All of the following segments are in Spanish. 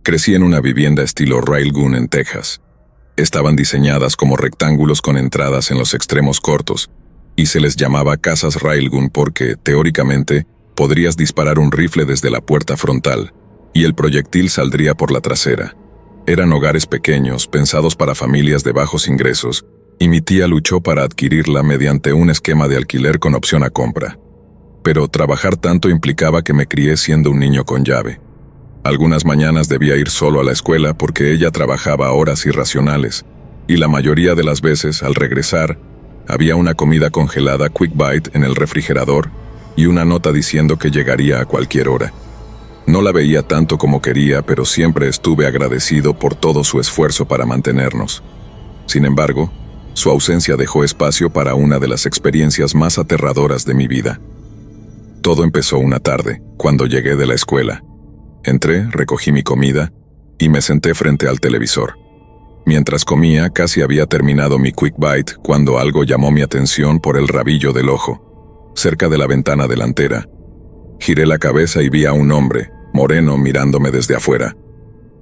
Crecí en una vivienda estilo Railgun en Texas. Estaban diseñadas como rectángulos con entradas en los extremos cortos, y se les llamaba casas Railgun porque, teóricamente, podrías disparar un rifle desde la puerta frontal, y el proyectil saldría por la trasera. Eran hogares pequeños, pensados para familias de bajos ingresos, y mi tía luchó para adquirirla mediante un esquema de alquiler con opción a compra. Pero trabajar tanto implicaba que me crié siendo un niño con llave. Algunas mañanas debía ir solo a la escuela porque ella trabajaba a horas irracionales, y la mayoría de las veces, al regresar, había una comida congelada Quick Bite en el refrigerador y una nota diciendo que llegaría a cualquier hora. No la veía tanto como quería, pero siempre estuve agradecido por todo su esfuerzo para mantenernos. Sin embargo, su ausencia dejó espacio para una de las experiencias más aterradoras de mi vida. Todo empezó una tarde, cuando llegué de la escuela. Entré, recogí mi comida y me senté frente al televisor. Mientras comía, casi había terminado mi Quick Bite cuando algo llamó mi atención por el rabillo del ojo, cerca de la ventana delantera. Giré la cabeza y vi a un hombre, moreno, mirándome desde afuera.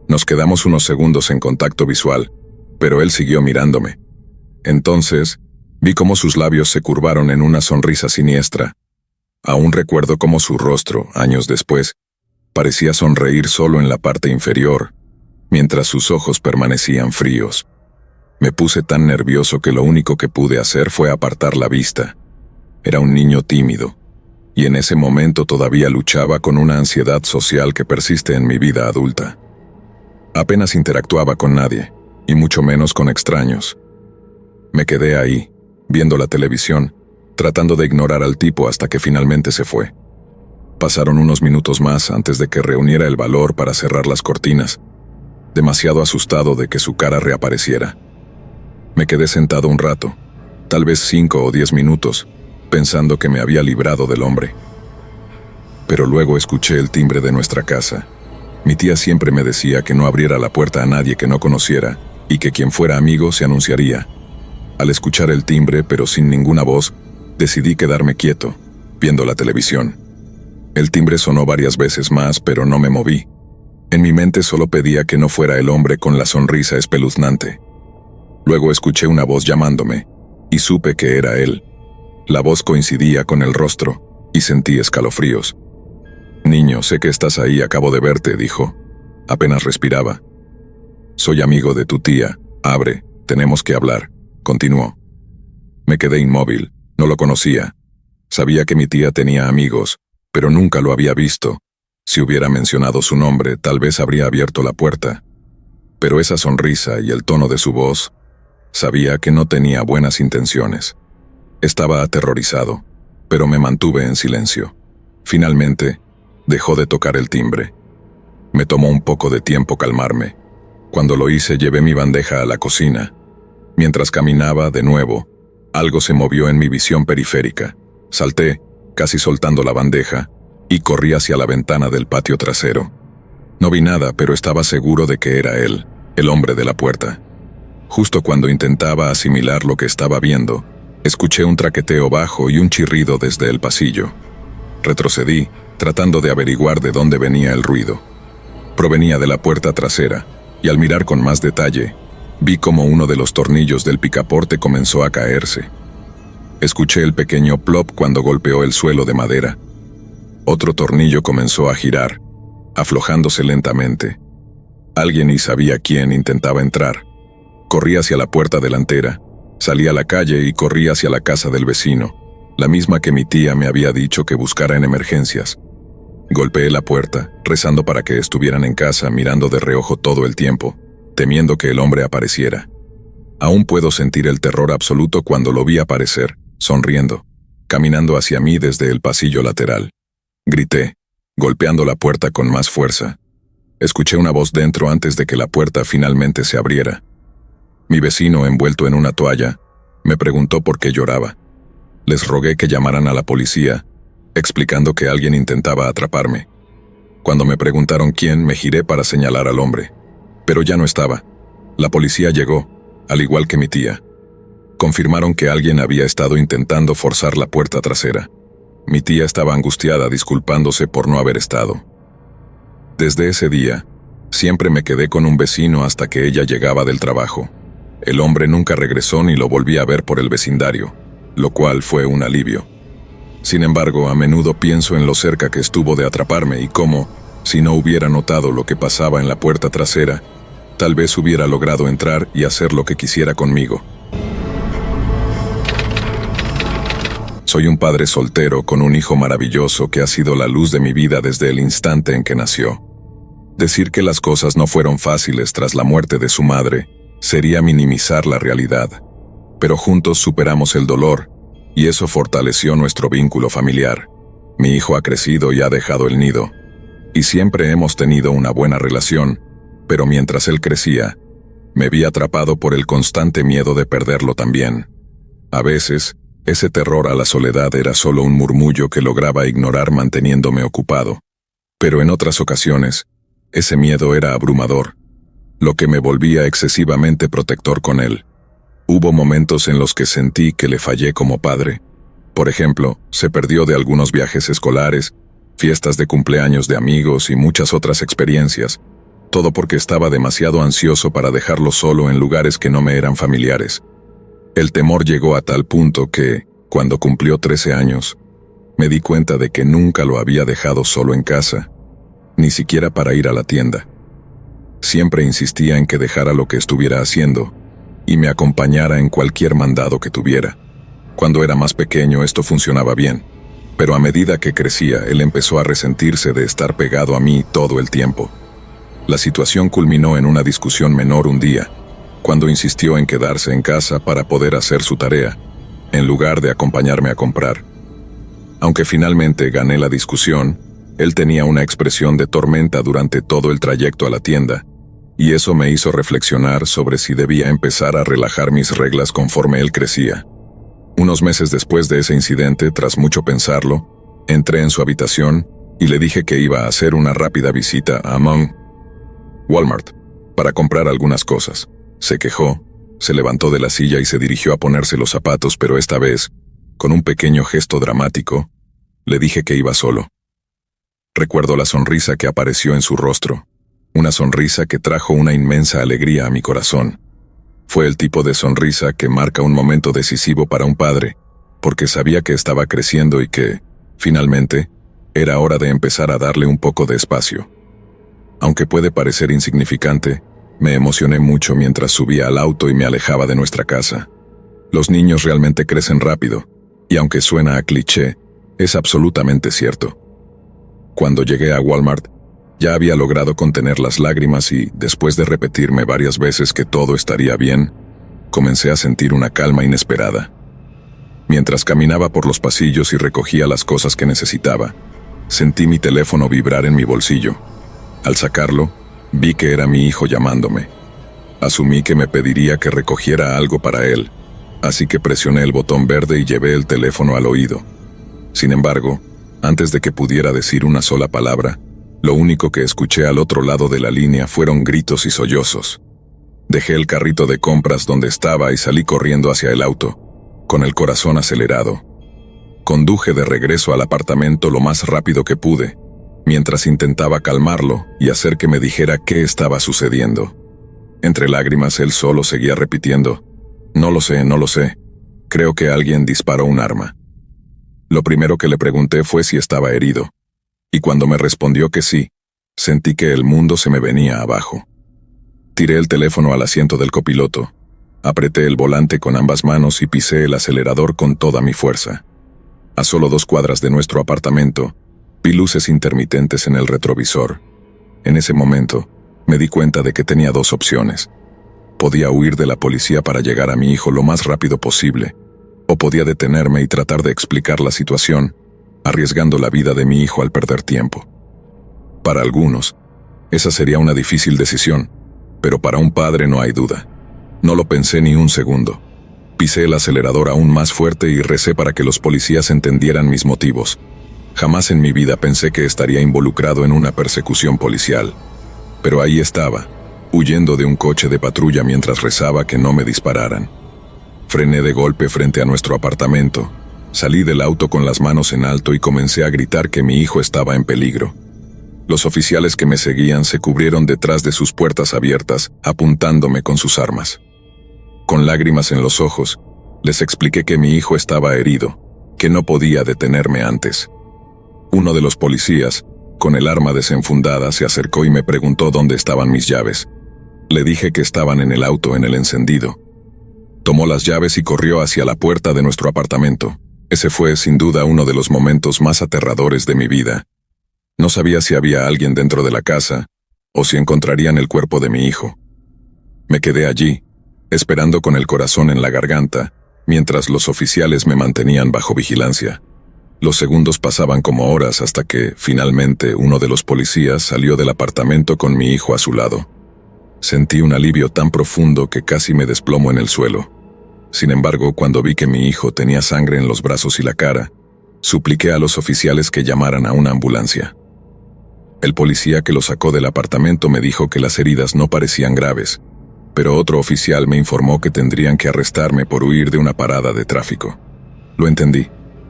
Nos quedamos unos segundos en contacto visual, pero él siguió mirándome. Entonces, vi cómo sus labios se curvaron en una sonrisa siniestra. Aún recuerdo cómo su rostro, años después, parecía sonreír solo en la parte inferior, mientras sus ojos permanecían fríos. Me puse tan nervioso que lo único que pude hacer fue apartar la vista. Era un niño tímido, y en ese momento todavía luchaba con una ansiedad social que persiste en mi vida adulta. Apenas interactuaba con nadie, y mucho menos con extraños. Me quedé ahí, viendo la televisión, tratando de ignorar al tipo hasta que finalmente se fue. Pasaron unos minutos más antes de que reuniera el valor para cerrar las cortinas, demasiado asustado de que su cara reapareciera. Me quedé sentado un rato, tal vez 5 o 10 minutos, pensando que me había librado del hombre. Pero luego escuché el timbre de nuestra casa. Mi tía siempre me decía que no abriera la puerta a nadie que no conociera y que quien fuera amigo se anunciaría. Al escuchar el timbre, pero sin ninguna voz, decidí quedarme quieto, viendo la televisión. El timbre sonó varias veces más, pero no me moví. En mi mente solo pedía que no fuera el hombre con la sonrisa espeluznante. Luego escuché una voz llamándome, y supe que era él. La voz coincidía con el rostro, y sentí escalofríos. «Niño, sé que estás ahí, acabo de verte», dijo. Apenas respiraba. «Soy amigo de tu tía. Abre, tenemos que hablar», continuó. Me quedé inmóvil, no lo conocía. Sabía que mi tía tenía amigos, pero nunca lo había visto. Si hubiera mencionado su nombre, tal vez habría abierto la puerta. Pero esa sonrisa y el tono de su voz, sabía que no tenía buenas intenciones. Estaba aterrorizado, pero me mantuve en silencio. Finalmente, dejó de tocar el timbre. Me tomó un poco de tiempo calmarme. Cuando lo hice, llevé mi bandeja a la cocina. Mientras caminaba, de nuevo, algo se movió en mi visión periférica. Salté, casi soltando la bandeja, y corrí hacia la ventana del patio trasero. No vi nada, pero estaba seguro de que era él, el hombre de la puerta. Justo cuando intentaba asimilar lo que estaba viendo, escuché un traqueteo bajo y un chirrido desde el pasillo. Retrocedí, tratando de averiguar de dónde venía el ruido. Provenía de la puerta trasera, y al mirar con más detalle, vi cómo uno de los tornillos del picaporte comenzó a caerse. Escuché el pequeño plop cuando golpeó el suelo de madera. Otro tornillo comenzó a girar, aflojándose lentamente. Alguien, y sabía quién, intentaba entrar. Corrí hacia la puerta delantera, salí a la calle y corrí hacia la casa del vecino, la misma que mi tía me había dicho que buscara en emergencias. Golpeé la puerta, rezando para que estuvieran en casa, mirando de reojo todo el tiempo, temiendo que el hombre apareciera. Aún puedo sentir el terror absoluto cuando lo vi aparecer, sonriendo, caminando hacia mí desde el pasillo lateral. Grité, golpeando la puerta con más fuerza. Escuché una voz dentro antes de que la puerta finalmente se abriera. Mi vecino, envuelto en una toalla, me preguntó por qué lloraba. Les rogué que llamaran a la policía, explicando que alguien intentaba atraparme. Cuando me preguntaron quién, me giré para señalar al hombre. Pero ya no estaba. La policía llegó, al igual que mi tía. Confirmaron que alguien había estado intentando forzar la puerta trasera. Mi tía estaba angustiada, disculpándose por no haber estado. Desde ese día, Siempre me quedé con un vecino hasta que ella llegaba del trabajo. El hombre nunca regresó ni lo volví a ver por el vecindario, lo cual fue un alivio. Sin embargo, a menudo pienso en lo cerca que estuvo de atraparme y cómo, si no hubiera notado lo que pasaba en la puerta trasera, tal vez hubiera logrado entrar y hacer lo que quisiera conmigo. Soy un padre soltero con un hijo maravilloso que ha sido la luz de mi vida desde el instante en que nació. Decir que las cosas no fueron fáciles tras la muerte de su madre sería minimizar la realidad, pero juntos superamos el dolor y eso fortaleció nuestro vínculo familiar. Mi hijo ha crecido y ha dejado el nido, y siempre hemos tenido una buena relación, pero mientras él crecía, me vi atrapado por el constante miedo de perderlo también. A veces, ese terror a la soledad era solo un murmullo que lograba ignorar manteniéndome ocupado, pero en otras ocasiones, ese miedo era abrumador, lo que me volvía excesivamente protector con él. Hubo momentos en los que sentí que le fallé como padre. Por ejemplo, se perdió de algunos viajes escolares, fiestas de cumpleaños de amigos y muchas otras experiencias, todo porque estaba demasiado ansioso para dejarlo solo en lugares que no me eran familiares. El temor llegó a tal punto que, cuando cumplió 13 años, me di cuenta de que nunca lo había dejado solo en casa, ni siquiera para ir a la tienda. Siempre insistía en que dejara lo que estuviera haciendo y me acompañara en cualquier mandado que tuviera. Cuando era más pequeño esto funcionaba bien, pero a medida que crecía él empezó a resentirse de estar pegado a mí todo el tiempo. La situación culminó en una discusión menor un día, cuando insistió en quedarse en casa para poder hacer su tarea, en lugar de acompañarme a comprar. Aunque finalmente gané la discusión, él tenía una expresión de tormenta durante todo el trayecto a la tienda, y eso me hizo reflexionar sobre si debía empezar a relajar mis reglas conforme él crecía. Unos meses después de ese incidente, tras mucho pensarlo, entré en su habitación y le dije que iba a hacer una rápida visita a Walmart para comprar algunas cosas. Se quejó, se levantó de la silla y se dirigió a ponerse los zapatos, pero esta vez, con un pequeño gesto dramático, le dije que iba solo. Recuerdo la sonrisa que apareció en su rostro, una sonrisa que trajo una inmensa alegría a mi corazón. Fue el tipo de sonrisa que marca un momento decisivo para un padre, porque sabía que estaba creciendo y que, finalmente, era hora de empezar a darle un poco de espacio. Aunque puede parecer insignificante, me emocioné mucho mientras subía al auto y me alejaba de nuestra casa. Los niños realmente crecen rápido, y aunque suena a cliché, es absolutamente cierto. Cuando llegué a Walmart, ya había logrado contener las lágrimas y, después de repetirme varias veces que todo estaría bien, comencé a sentir una calma inesperada. Mientras caminaba por los pasillos y recogía las cosas que necesitaba, sentí mi teléfono vibrar en mi bolsillo. Al sacarlo, vi que era mi hijo llamándome. Asumí que me pediría que recogiera algo para él, así que presioné el botón verde y llevé el teléfono al oído. Sin embargo, antes de que pudiera decir una sola palabra, lo único que escuché al otro lado de la línea fueron gritos y sollozos. Dejé el carrito de compras donde estaba y salí corriendo hacia el auto, con el corazón acelerado. Conduje de regreso al apartamento lo más rápido que pude, mientras intentaba calmarlo y hacer que me dijera qué estaba sucediendo. Entre lágrimas él solo seguía repitiendo: no lo sé, creo que alguien disparó un arma. Lo primero que le pregunté fue si estaba herido, y cuando me respondió que sí, sentí que el mundo se me venía abajo. Tiré el teléfono al asiento del copiloto, apreté el volante con ambas manos y pisé el acelerador con toda mi fuerza. A solo 2 cuadras de nuestro apartamento, vi luces intermitentes en el retrovisor. En ese momento, me di cuenta de que tenía 2 opciones. Podía huir de la policía para llegar a mi hijo lo más rápido posible, o podía detenerme y tratar de explicar la situación, arriesgando la vida de mi hijo al perder tiempo. Para algunos, esa sería una difícil decisión, pero para un padre no hay duda. No lo pensé ni un segundo. Pisé el acelerador aún más fuerte y recé para que los policías entendieran mis motivos. Jamás en mi vida pensé que estaría involucrado en una persecución policial. Pero ahí estaba, huyendo de un coche de patrulla mientras rezaba que no me dispararan. Frené de golpe frente a nuestro apartamento. Salí del auto con las manos en alto y comencé a gritar que mi hijo estaba en peligro. Los oficiales que me seguían se cubrieron detrás de sus puertas abiertas, apuntándome con sus armas. Con lágrimas en los ojos, les expliqué que mi hijo estaba herido, que no podía detenerme antes. Uno de los policías, con el arma desenfundada, se acercó y me preguntó dónde estaban mis llaves. Le dije que estaban en el auto en el encendido. Tomó las llaves y corrió hacia la puerta de nuestro apartamento. Ese fue, sin duda, uno de los momentos más aterradores de mi vida. No sabía si había alguien dentro de la casa, o si encontrarían el cuerpo de mi hijo. Me quedé allí, esperando con el corazón en la garganta, mientras los oficiales me mantenían bajo vigilancia. Los segundos pasaban como horas hasta que, finalmente, uno de los policías salió del apartamento con mi hijo a su lado. Sentí un alivio tan profundo que casi me desplomo en el suelo. Sin embargo, cuando vi que mi hijo tenía sangre en los brazos y la cara, supliqué a los oficiales que llamaran a una ambulancia. El policía que lo sacó del apartamento me dijo que las heridas no parecían graves, pero otro oficial me informó que tendrían que arrestarme por huir de una parada de tráfico. Lo entendí.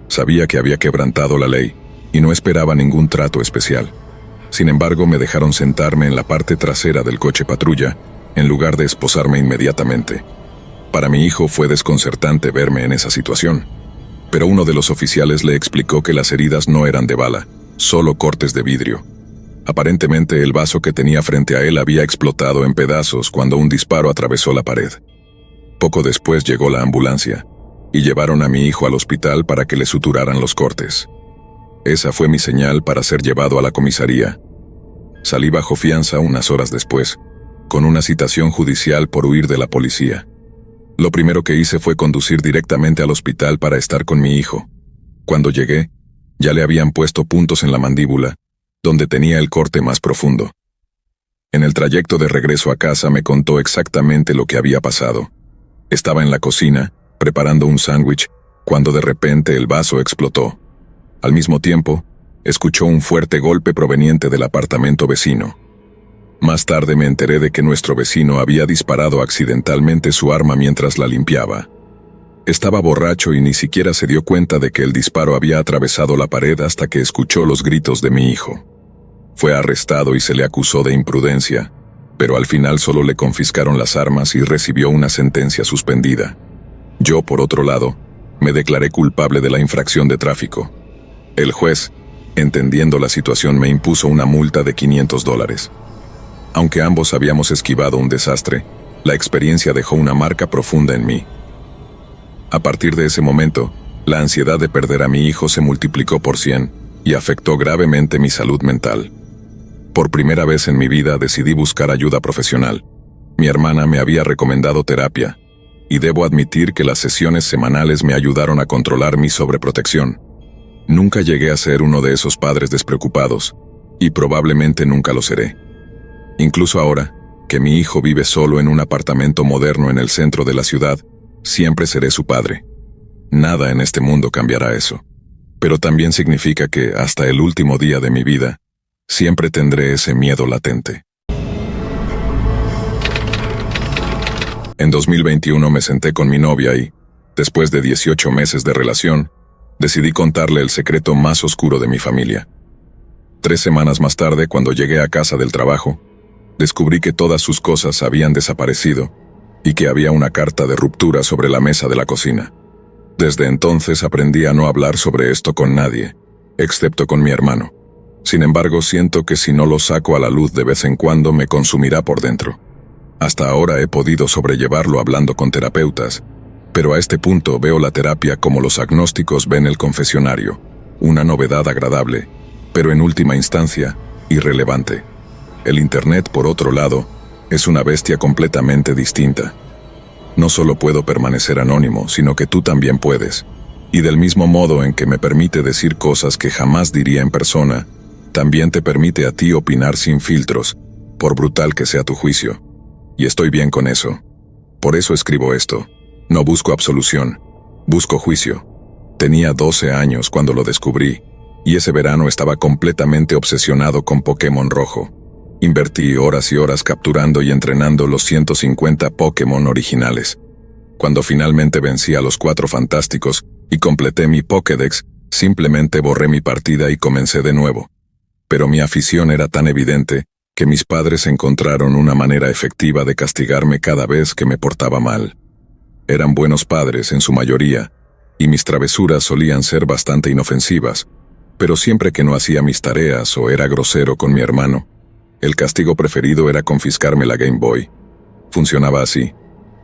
Sabía que había quebrantado la ley y no esperaba ningún trato especial. Sin embargo, me dejaron sentarme en la parte trasera del coche patrulla, en lugar de esposarme inmediatamente. Para mi hijo fue desconcertante verme en esa situación, pero uno de los oficiales le explicó que las heridas no eran de bala, solo cortes de vidrio. Aparentemente el vaso que tenía frente a él había explotado en pedazos cuando un disparo atravesó la pared. Poco después llegó la ambulancia, y llevaron a mi hijo al hospital para que le suturaran los cortes. Esa fue mi señal para ser llevado a la comisaría. Salí bajo fianza unas horas después, con una citación judicial por huir de la policía. Lo primero que hice fue conducir directamente al hospital para estar con mi hijo. Cuando llegué, ya le habían puesto puntos en la mandíbula, donde tenía el corte más profundo. En el trayecto de regreso a casa me contó exactamente lo que había pasado. Estaba en la cocina, preparando un sándwich, cuando de repente el vaso explotó. Al mismo tiempo, escuchó un fuerte golpe proveniente del apartamento vecino. Más tarde me enteré de que nuestro vecino había disparado accidentalmente su arma mientras la limpiaba. Estaba borracho y ni siquiera se dio cuenta de que el disparo había atravesado la pared hasta que escuchó los gritos de mi hijo. Fue arrestado y se le acusó de imprudencia, pero al final solo le confiscaron las armas y recibió una sentencia suspendida. Yo, por otro lado, me declaré culpable de la infracción de tráfico. El juez, entendiendo la situación, me impuso una multa de $500. Aunque ambos habíamos esquivado un desastre, la experiencia dejó una marca profunda en mí. A partir de ese momento, la ansiedad de perder a mi hijo se multiplicó por 100 y afectó gravemente mi salud mental. Por primera vez en mi vida decidí buscar ayuda profesional. Mi hermana me había recomendado terapia, y debo admitir que las sesiones semanales me ayudaron a controlar mi sobreprotección. Nunca llegué a ser uno de esos padres despreocupados, y probablemente nunca lo seré. Incluso ahora, que mi hijo vive solo en un apartamento moderno en el centro de la ciudad, siempre seré su padre. Nada en este mundo cambiará eso. Pero también significa que, hasta el último día de mi vida, siempre tendré ese miedo latente. En 2021 me senté con mi novia y, después de 18 meses de relación, decidí contarle el secreto más oscuro de mi familia. 3 semanas más tarde, cuando llegué a casa del trabajo, descubrí que todas sus cosas habían desaparecido y que había una carta de ruptura sobre la mesa de la cocina. Desde entonces aprendí a no hablar sobre esto con nadie, excepto con mi hermano. Sin embargo, siento que si no lo saco a la luz de vez en cuando me consumirá por dentro. Hasta ahora he podido sobrellevarlo hablando con terapeutas, pero a este punto veo la terapia como los agnósticos ven el confesionario, una novedad agradable, pero en última instancia, irrelevante. El Internet, por otro lado, es una bestia completamente distinta. No solo puedo permanecer anónimo, sino que tú también puedes. Y del mismo modo en que me permite decir cosas que jamás diría en persona, también te permite a ti opinar sin filtros, por brutal que sea tu juicio. Y estoy bien con eso. Por eso escribo esto. No busco absolución, busco juicio. Tenía 12 años cuando lo descubrí, y ese verano estaba completamente obsesionado con Pokémon Rojo. Invertí horas y horas capturando y entrenando los 150 Pokémon originales. Cuando finalmente vencí a los 4 fantásticos y completé mi Pokédex, simplemente borré mi partida y comencé de nuevo. Pero mi afición era tan evidente que mis padres encontraron una manera efectiva de castigarme cada vez que me portaba mal. Eran buenos padres en su mayoría, y mis travesuras solían ser bastante inofensivas, pero siempre que no hacía mis tareas o era grosero con mi hermano, el castigo preferido era confiscarme la Game Boy. Funcionaba así.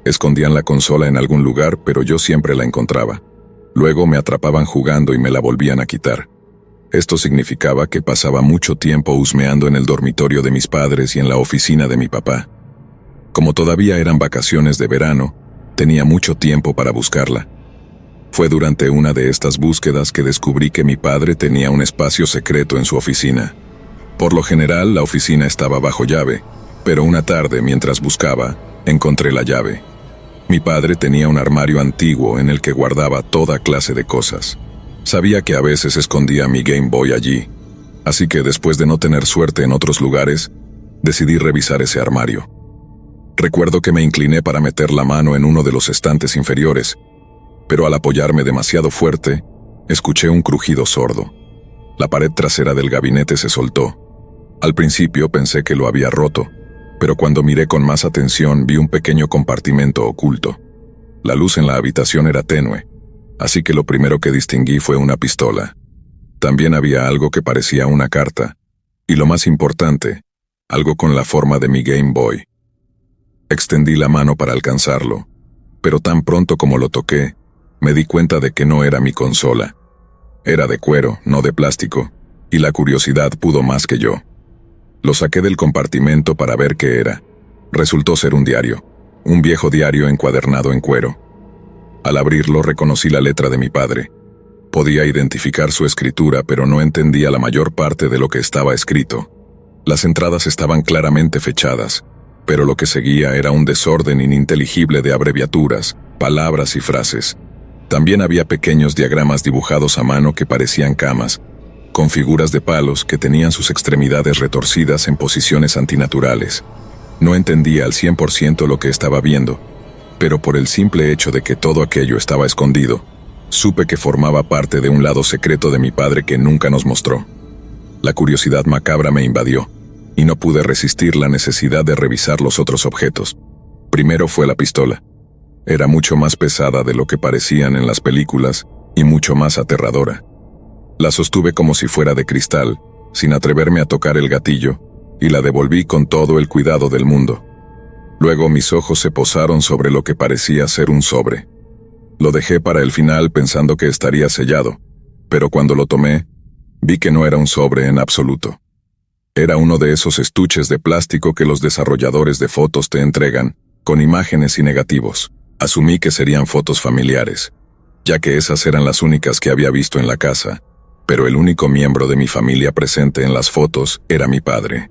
Escondían la consola en algún lugar, pero yo siempre la encontraba. Luego me atrapaban jugando y me la volvían a quitar. Esto significaba que pasaba mucho tiempo husmeando en el dormitorio de mis padres y en la oficina de mi papá. Como todavía eran vacaciones de verano, tenía mucho tiempo para buscarla. Fue durante una de estas búsquedas que descubrí que mi padre tenía un espacio secreto en su oficina. Por lo general, la oficina estaba bajo llave, pero una tarde, mientras buscaba, encontré la llave. Mi padre tenía un armario antiguo en el que guardaba toda clase de cosas. Sabía que a veces escondía mi Game Boy allí, así que después de no tener suerte en otros lugares, decidí revisar ese armario. Recuerdo que me incliné para meter la mano en uno de los estantes inferiores, pero al apoyarme demasiado fuerte, escuché un crujido sordo. La pared trasera del gabinete se soltó. Al principio pensé que lo había roto, pero cuando miré con más atención vi un pequeño compartimento oculto. La luz en la habitación era tenue, así que lo primero que distinguí fue una pistola. También había algo que parecía una carta, y lo más importante, algo con la forma de mi Game Boy. Extendí la mano para alcanzarlo, pero tan pronto como lo toqué, me di cuenta de que no era mi consola. Era de cuero, no de plástico, y la curiosidad pudo más que yo. Lo saqué del compartimento para ver qué era. Resultó ser un diario, un viejo diario encuadernado en cuero. Al abrirlo reconocí la letra de mi padre. Podía identificar su escritura, pero no entendía la mayor parte de lo que estaba escrito. Las entradas estaban claramente fechadas, pero lo que seguía era un desorden ininteligible de abreviaturas, palabras y frases. También había pequeños diagramas dibujados a mano que parecían camas, con figuras de palos que tenían sus extremidades retorcidas en posiciones antinaturales. No entendía al 100% lo que estaba viendo, pero por el simple hecho de que todo aquello estaba escondido, supe que formaba parte de un lado secreto de mi padre que nunca nos mostró. La curiosidad macabra me invadió, y no pude resistir la necesidad de revisar los otros objetos. Primero fue la pistola. Era mucho más pesada de lo que parecían en las películas y mucho más aterradora. La sostuve como si fuera de cristal, sin atreverme a tocar el gatillo, y la devolví con todo el cuidado del mundo. Luego mis ojos se posaron sobre lo que parecía ser un sobre. Lo dejé para el final pensando que estaría sellado, pero cuando lo tomé, vi que no era un sobre en absoluto. Era uno de esos estuches de plástico que los desarrolladores de fotos te entregan, con imágenes y negativos. Asumí que serían fotos familiares, ya que esas eran las únicas que había visto en la casa, pero el único miembro de mi familia presente en las fotos era mi padre.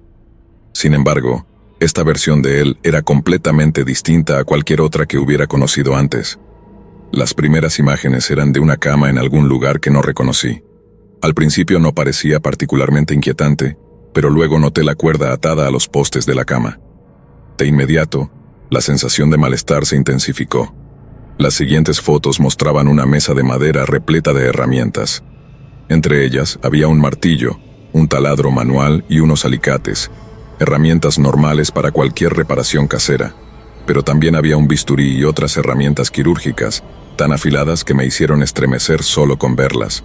Sin embargo, esta versión de él era completamente distinta a cualquier otra que hubiera conocido antes. Las primeras imágenes eran de una cama en algún lugar que no reconocí. Al principio no parecía particularmente inquietante, pero luego noté la cuerda atada a los postes de la cama. De inmediato, la sensación de malestar se intensificó. Las siguientes fotos mostraban una mesa de madera repleta de herramientas. Entre ellas había un martillo, un taladro manual y unos alicates, herramientas normales para cualquier reparación casera, pero también había un bisturí y otras herramientas quirúrgicas, tan afiladas que me hicieron estremecer solo con verlas.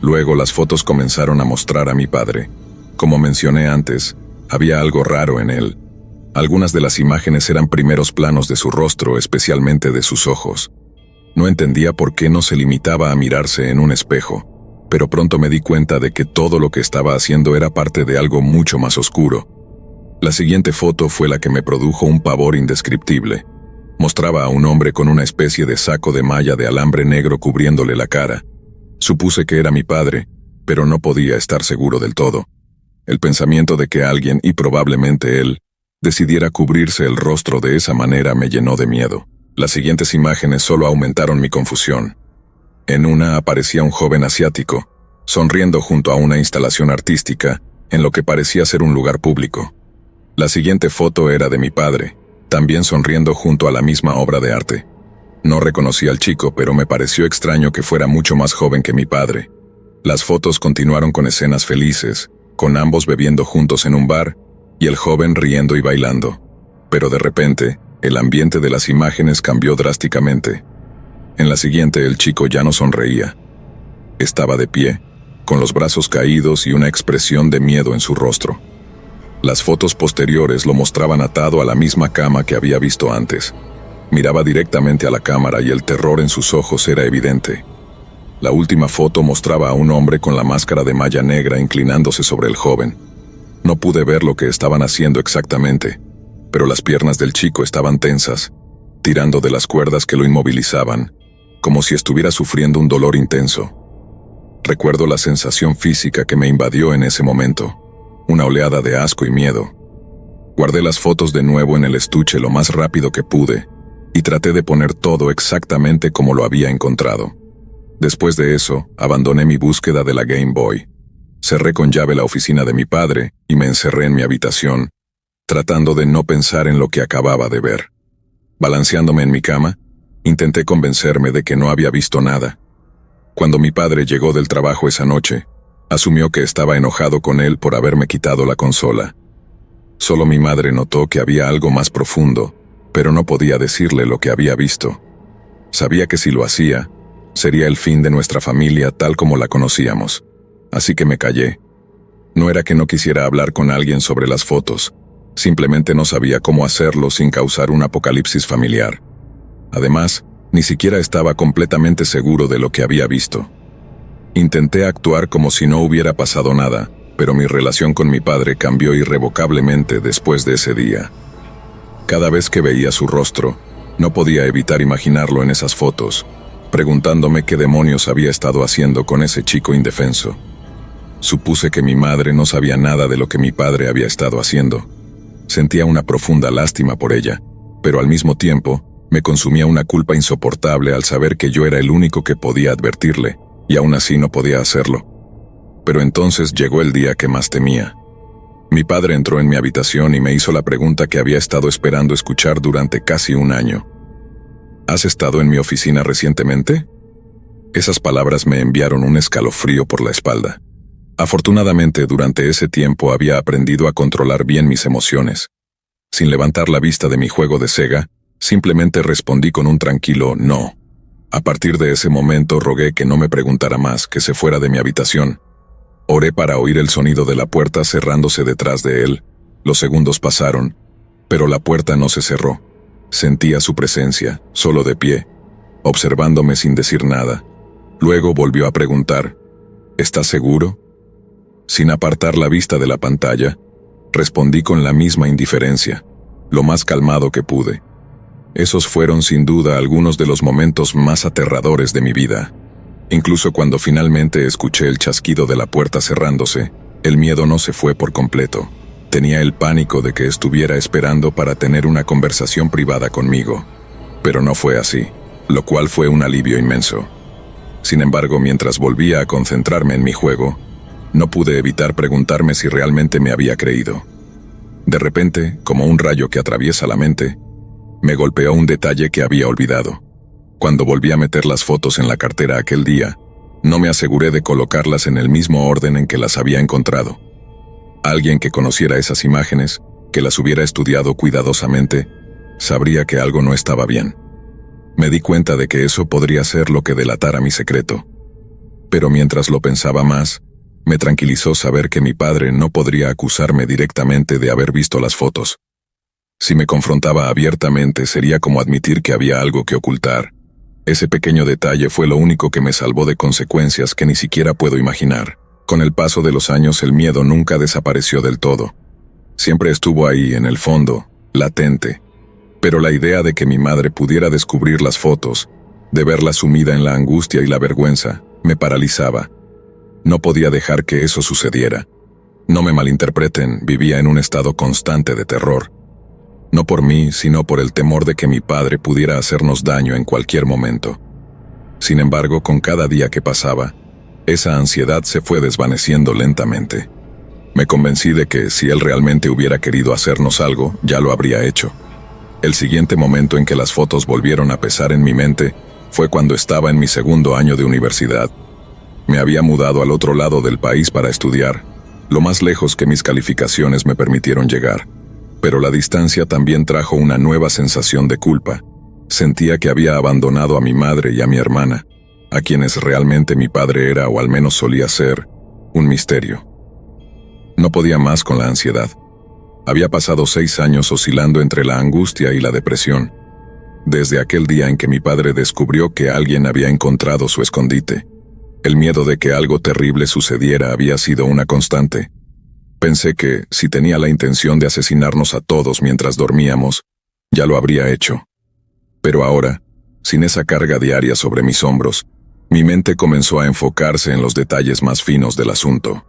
Luego las fotos comenzaron a mostrar a mi padre. Como mencioné antes, había algo raro en él. Algunas de las imágenes eran primeros planos de su rostro, especialmente de sus ojos. No entendía por qué no se limitaba a mirarse en un espejo, pero pronto me di cuenta de que todo lo que estaba haciendo era parte de algo mucho más oscuro. La siguiente foto fue la que me produjo un pavor indescriptible. Mostraba a un hombre con una especie de saco de malla de alambre negro cubriéndole la cara. Supuse que era mi padre, pero no podía estar seguro del todo. El pensamiento de que alguien, y probablemente él, decidiera cubrirse el rostro de esa manera me llenó de miedo. Las siguientes imágenes solo aumentaron mi confusión. En una aparecía un joven asiático, sonriendo junto a una instalación artística, en lo que parecía ser un lugar público. La siguiente foto era de mi padre, también sonriendo junto a la misma obra de arte. No reconocí al chico, pero me pareció extraño que fuera mucho más joven que mi padre. Las fotos continuaron con escenas felices, con ambos bebiendo juntos en un bar y el joven riendo y bailando. Pero de repente, el ambiente de las imágenes cambió drásticamente. En la siguiente, el chico ya no sonreía. Estaba de pie, con los brazos caídos y una expresión de miedo en su rostro. Las fotos posteriores lo mostraban atado a la misma cama que había visto antes. Miraba directamente a la cámara y el terror en sus ojos era evidente. La última foto mostraba a un hombre con la máscara de malla negra inclinándose sobre el joven. No pude ver lo que estaban haciendo exactamente, pero las piernas del chico estaban tensas, tirando de las cuerdas que lo inmovilizaban, como si estuviera sufriendo un dolor intenso. Recuerdo la sensación física que me invadió en ese momento, una oleada de asco y miedo. Guardé las fotos de nuevo en el estuche lo más rápido que pude y traté de poner todo exactamente como lo había encontrado. Después de eso, abandoné mi búsqueda de la Game Boy. Cerré con llave la oficina de mi padre y me encerré en mi habitación, tratando de no pensar en lo que acababa de ver. Balanceándome en mi cama, intenté convencerme de que no había visto nada. Cuando mi padre llegó del trabajo esa noche, asumió que estaba enojado con él por haberme quitado la consola. Solo mi madre notó que había algo más profundo, pero no podía decirle lo que había visto. Sabía que si lo hacía, sería el fin de nuestra familia tal como la conocíamos. Así que me callé. No era que no quisiera hablar con alguien sobre las fotos, simplemente no sabía cómo hacerlo sin causar un apocalipsis familiar. Además, ni siquiera estaba completamente seguro de lo que había visto. Intenté actuar como si no hubiera pasado nada, pero mi relación con mi padre cambió irrevocablemente después de ese día. Cada vez que veía su rostro, no podía evitar imaginarlo en esas fotos, preguntándome qué demonios había estado haciendo con ese chico indefenso. Supuse que mi madre no sabía nada de lo que mi padre había estado haciendo. Sentía una profunda lástima por ella, pero al mismo tiempo, me consumía una culpa insoportable al saber que yo era el único que podía advertirle, y aún así no podía hacerlo. Pero entonces llegó el día que más temía. Mi padre entró en mi habitación y me hizo la pregunta que había estado esperando escuchar durante casi un año. ¿Has estado en mi oficina recientemente? Esas palabras me enviaron un escalofrío por la espalda. Afortunadamente, durante ese tiempo había aprendido a controlar bien mis emociones. Sin levantar la vista de mi juego de Sega, simplemente respondí con un tranquilo no. A partir de ese momento rogué que no me preguntara más, que se fuera de mi habitación. Oré para oír el sonido de la puerta cerrándose detrás de él. Los segundos pasaron, pero la puerta no se cerró. Sentía su presencia, solo de pie, observándome sin decir nada. Luego volvió a preguntar, ¿estás seguro? Sin apartar la vista de la pantalla, respondí con la misma indiferencia, lo más calmado que pude. Esos fueron sin duda algunos de los momentos más aterradores de mi vida. Incluso cuando finalmente escuché el chasquido de la puerta cerrándose, el miedo no se fue por completo. Tenía el pánico de que estuviera esperando para tener una conversación privada conmigo. Pero no fue así, lo cual fue un alivio inmenso. Sin embargo, mientras volvía a concentrarme en mi juego, no pude evitar preguntarme si realmente me había creído. De repente, como un rayo que atraviesa la mente, me golpeó un detalle que había olvidado. Cuando volví a meter las fotos en la cartera aquel día, no me aseguré de colocarlas en el mismo orden en que las había encontrado. Alguien que conociera esas imágenes, que las hubiera estudiado cuidadosamente, sabría que algo no estaba bien. Me di cuenta de que eso podría ser lo que delatara mi secreto. Pero mientras lo pensaba más, me tranquilizó saber que mi padre no podría acusarme directamente de haber visto las fotos. Si me confrontaba abiertamente sería como admitir que había algo que ocultar. Ese pequeño detalle fue lo único que me salvó de consecuencias que ni siquiera puedo imaginar. Con el paso de los años el miedo nunca desapareció del todo. Siempre estuvo ahí, en el fondo, latente. Pero la idea de que mi madre pudiera descubrir las fotos, de verla sumida en la angustia y la vergüenza, me paralizaba. No podía dejar que eso sucediera. No me malinterpreten, vivía en un estado constante de terror. No por mí, sino por el temor de que mi padre pudiera hacernos daño en cualquier momento. Sin embargo, con cada día que pasaba, esa ansiedad se fue desvaneciendo lentamente. Me convencí de que, si él realmente hubiera querido hacernos algo, ya lo habría hecho. El siguiente momento en que las fotos volvieron a pesar en mi mente fue cuando estaba en mi segundo año de universidad. Me había mudado al otro lado del país para estudiar, lo más lejos que mis calificaciones me permitieron llegar. Pero la distancia también trajo una nueva sensación de culpa. Sentía que había abandonado a mi madre y a mi hermana, a quienes realmente mi padre era, o al menos solía ser, un misterio. No podía más con la ansiedad. Había pasado 6 años oscilando entre la angustia y la depresión. Desde aquel día en que mi padre descubrió que alguien había encontrado su escondite. El miedo de que algo terrible sucediera había sido una constante. Pensé que, si tenía la intención de asesinarnos a todos mientras dormíamos, ya lo habría hecho. Pero ahora, sin esa carga diaria sobre mis hombros, mi mente comenzó a enfocarse en los detalles más finos del asunto.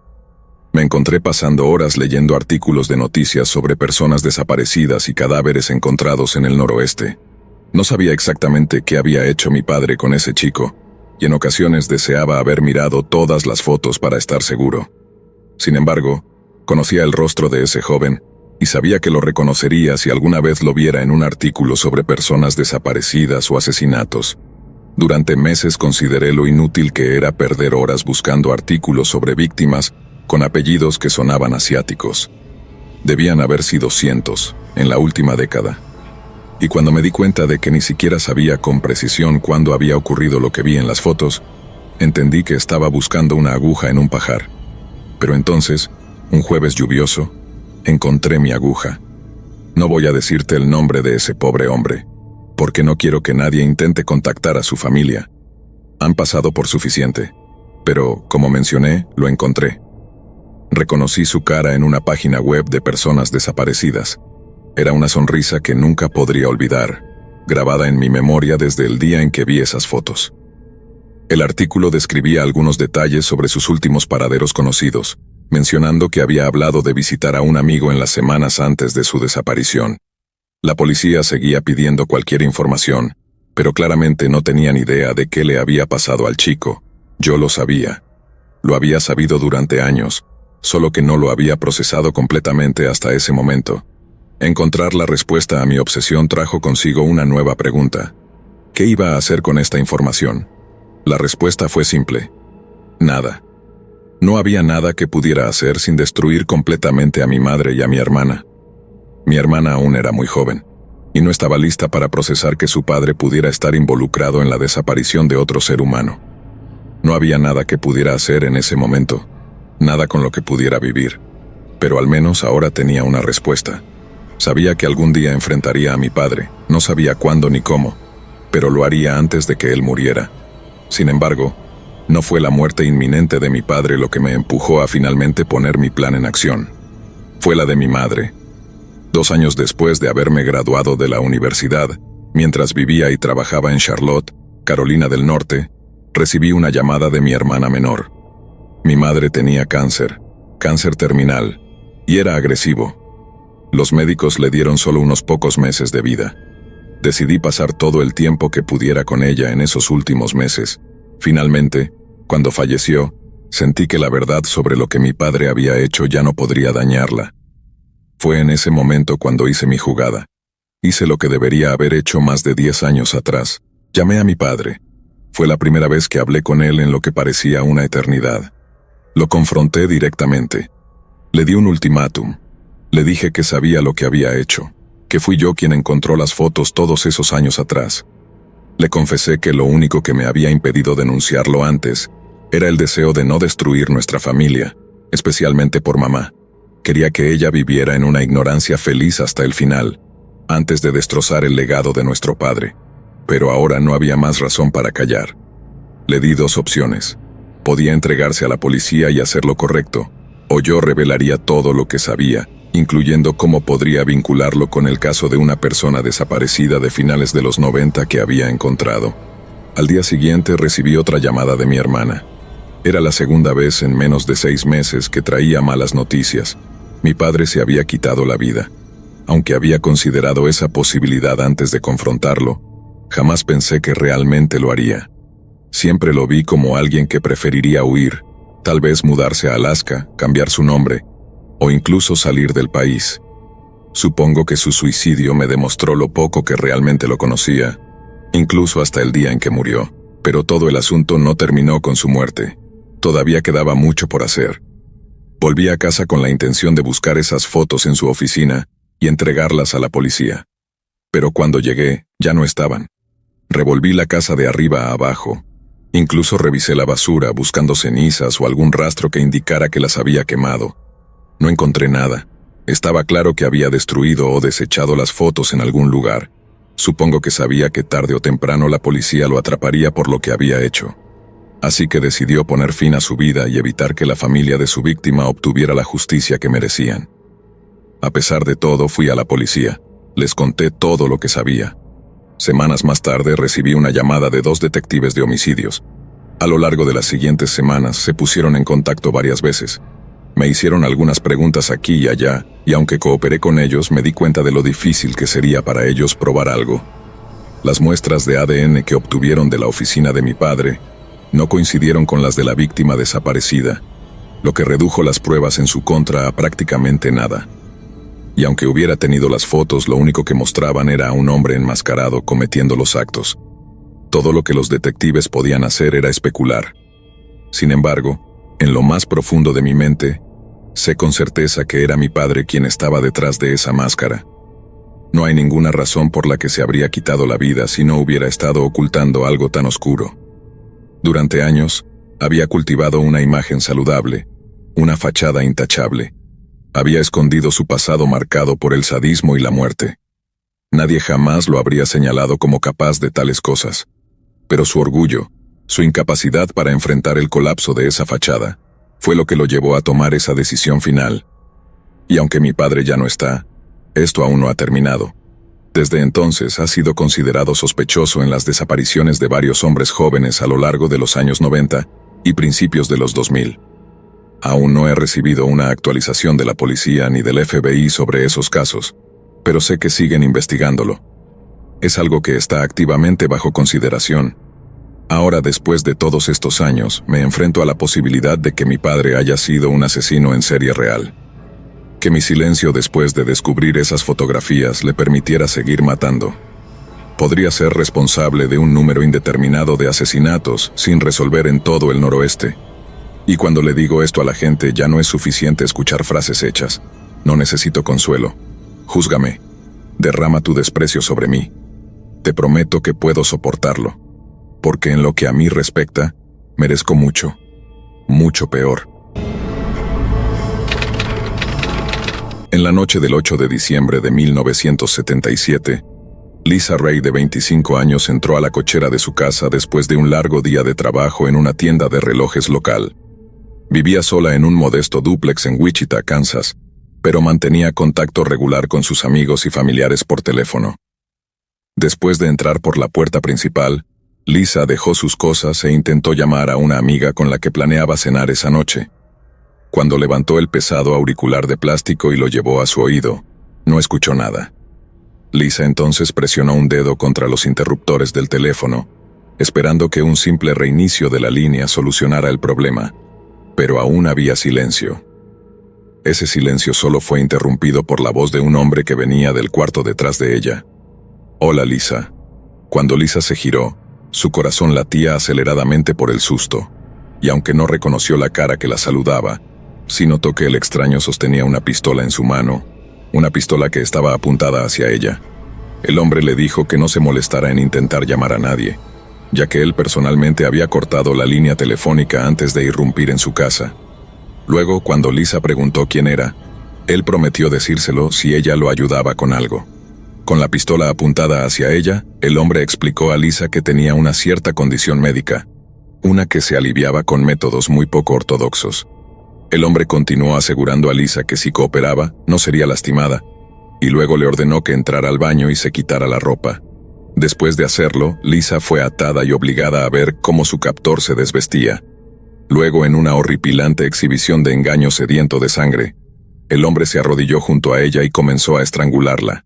Me encontré pasando horas leyendo artículos de noticias sobre personas desaparecidas y cadáveres encontrados en el noroeste. No sabía exactamente qué había hecho mi padre con ese chico, y en ocasiones deseaba haber mirado todas las fotos para estar seguro. Sin embargo, conocía el rostro de ese joven, y sabía que lo reconocería si alguna vez lo viera en un artículo sobre personas desaparecidas o asesinatos. Durante meses consideré lo inútil que era perder horas buscando artículos sobre víctimas con apellidos que sonaban asiáticos. Debían haber sido cientos, en la última década. Y cuando me di cuenta de que ni siquiera sabía con precisión cuándo había ocurrido lo que vi en las fotos, entendí que estaba buscando una aguja en un pajar. Pero entonces, un jueves lluvioso, encontré mi aguja. No voy a decirte el nombre de ese pobre hombre, porque no quiero que nadie intente contactar a su familia. Han pasado por suficiente, pero, como mencioné, lo encontré. Reconocí su cara en una página web de personas desaparecidas. Era una sonrisa que nunca podría olvidar, grabada en mi memoria desde el día en que vi esas fotos. El artículo describía algunos detalles sobre sus últimos paraderos conocidos, mencionando que había hablado de visitar a un amigo en las semanas antes de su desaparición. La policía seguía pidiendo cualquier información, pero claramente no tenían idea de qué le había pasado al chico. Yo lo sabía. Lo había sabido durante años, solo que no lo había procesado completamente hasta ese momento. Encontrar la respuesta a mi obsesión trajo consigo una nueva pregunta. ¿Qué iba a hacer con esta información? La respuesta fue simple. Nada. No había nada que pudiera hacer sin destruir completamente a mi madre y a mi hermana. Mi hermana aún era muy joven, y no estaba lista para procesar que su padre pudiera estar involucrado en la desaparición de otro ser humano. No había nada que pudiera hacer en ese momento, nada con lo que pudiera vivir, pero al menos ahora tenía una respuesta. Sabía que algún día enfrentaría a mi padre, no sabía cuándo ni cómo, pero lo haría antes de que él muriera. Sin embargo, no fue la muerte inminente de mi padre lo que me empujó a finalmente poner mi plan en acción. Fue la de mi madre. 2 años después de haberme graduado de la universidad, mientras vivía y trabajaba en Charlotte, Carolina del Norte, recibí una llamada de mi hermana menor. Mi madre tenía cáncer terminal, y era agresivo. Los médicos le dieron solo unos pocos meses de vida. Decidí pasar todo el tiempo que pudiera con ella en esos últimos meses. Finalmente, cuando falleció, sentí que la verdad sobre lo que mi padre había hecho ya no podría dañarla. Fue en ese momento cuando hice mi jugada. Hice lo que debería haber hecho más de 10 años atrás. Llamé a mi padre. Fue la primera vez que hablé con él en lo que parecía una eternidad. Lo confronté directamente. Le di un ultimátum. Le dije que sabía lo que había hecho, que fui yo quien encontró las fotos todos esos años atrás. Le confesé que lo único que me había impedido denunciarlo antes era el deseo de no destruir nuestra familia, especialmente por mamá. Quería que ella viviera en una ignorancia feliz hasta el final, antes de destrozar el legado de nuestro padre. Pero ahora no había más razón para callar. Le di 2 opciones. Podía entregarse a la policía y hacer lo correcto, o yo revelaría todo lo que sabía, incluyendo cómo podría vincularlo con el caso de una persona desaparecida de finales de los 90 que había encontrado. Al día siguiente recibí otra llamada de mi hermana. Era la segunda vez en menos de 6 meses que traía malas noticias. Mi padre se había quitado la vida. Aunque había considerado esa posibilidad antes de confrontarlo, jamás pensé que realmente lo haría. Siempre lo vi como alguien que preferiría huir, tal vez mudarse a Alaska, cambiar su nombre, o incluso salir del país. Supongo que su suicidio me demostró lo poco que realmente lo conocía, incluso hasta el día en que murió. Pero todo el asunto no terminó con su muerte. Todavía quedaba mucho por hacer. Volví a casa con la intención de buscar esas fotos en su oficina y entregarlas a la policía. Pero cuando llegué, ya no estaban. Revolví la casa de arriba a abajo. Incluso revisé la basura buscando cenizas o algún rastro que indicara que las había quemado. No encontré nada. Estaba claro que había destruido o desechado las fotos en algún lugar. Supongo que sabía que tarde o temprano la policía lo atraparía por lo que había hecho. Así que decidió poner fin a su vida y evitar que la familia de su víctima obtuviera la justicia que merecían. A pesar de todo, fui a la policía. Les conté todo lo que sabía. Semanas más tarde recibí una llamada de 2 detectives de homicidios. A lo largo de las siguientes semanas se pusieron en contacto varias veces. Me hicieron algunas preguntas aquí y allá, y aunque cooperé con ellos, me di cuenta de lo difícil que sería para ellos probar algo. Las muestras de ADN que obtuvieron de la oficina de mi padre no coincidieron con las de la víctima desaparecida, lo que redujo las pruebas en su contra a prácticamente nada. Y aunque hubiera tenido las fotos, lo único que mostraban era a un hombre enmascarado cometiendo los actos. Todo lo que los detectives podían hacer era especular. Sin embargo, en lo más profundo de mi mente, sé con certeza que era mi padre quien estaba detrás de esa máscara. No hay ninguna razón por la que se habría quitado la vida si no hubiera estado ocultando algo tan oscuro. Durante años, había cultivado una imagen saludable, una fachada intachable. Había escondido su pasado marcado por el sadismo y la muerte. Nadie jamás lo habría señalado como capaz de tales cosas. Pero su orgullo, su incapacidad para enfrentar el colapso de esa fachada, fue lo que lo llevó a tomar esa decisión final. Y aunque mi padre ya no está, esto aún no ha terminado. Desde entonces ha sido considerado sospechoso en las desapariciones de varios hombres jóvenes a lo largo de los años 90 y principios de los 2000. Aún no he recibido una actualización de la policía ni del FBI sobre esos casos, pero sé que siguen investigándolo. Es algo que está activamente bajo consideración. Ahora, después de todos estos años, me enfrento a la posibilidad de que mi padre haya sido un asesino en serie real. Que mi silencio después de descubrir esas fotografías le permitiera seguir matando. Podría ser responsable de un número indeterminado de asesinatos sin resolver en todo el noroeste. Y cuando le digo esto a la gente, ya no es suficiente escuchar frases hechas. No necesito consuelo. Júzgame. Derrama tu desprecio sobre mí. Te prometo que puedo soportarlo. Porque en lo que a mí respecta, merezco mucho, mucho peor. En la noche del 8 de diciembre de 1977, Lisa Ray, de 25 años, entró a la cochera de su casa después de un largo día de trabajo en una tienda de relojes local. Vivía sola en un modesto dúplex en Wichita, Kansas, pero mantenía contacto regular con sus amigos y familiares por teléfono. Después de entrar por la puerta principal, Lisa dejó sus cosas e intentó llamar a una amiga con la que planeaba cenar esa noche. Cuando levantó el pesado auricular de plástico y lo llevó a su oído, no escuchó nada. Lisa entonces presionó un dedo contra los interruptores del teléfono, esperando que un simple reinicio de la línea solucionara el problema, pero aún había silencio. Ese silencio solo fue interrumpido por la voz de un hombre que venía del cuarto detrás de ella. «Hola, Lisa». Cuando Lisa se giró, su corazón latía aceleradamente por el susto, y aunque no reconoció la cara que la saludaba, sí notó que el extraño sostenía una pistola en su mano, una pistola que estaba apuntada hacia ella. El hombre le dijo que no se molestara en intentar llamar a nadie, ya que él personalmente había cortado la línea telefónica antes de irrumpir en su casa. Luego, cuando Lisa preguntó quién era, él prometió decírselo si ella lo ayudaba con algo. Con la pistola apuntada hacia ella, el hombre explicó a Lisa que tenía una cierta condición médica, una que se aliviaba con métodos muy poco ortodoxos. El hombre continuó asegurando a Lisa que si cooperaba, no sería lastimada, y luego le ordenó que entrara al baño y se quitara la ropa. Después de hacerlo, Lisa fue atada y obligada a ver cómo su captor se desvestía. Luego, en una horripilante exhibición de engaño sediento de sangre, el hombre se arrodilló junto a ella y comenzó a estrangularla.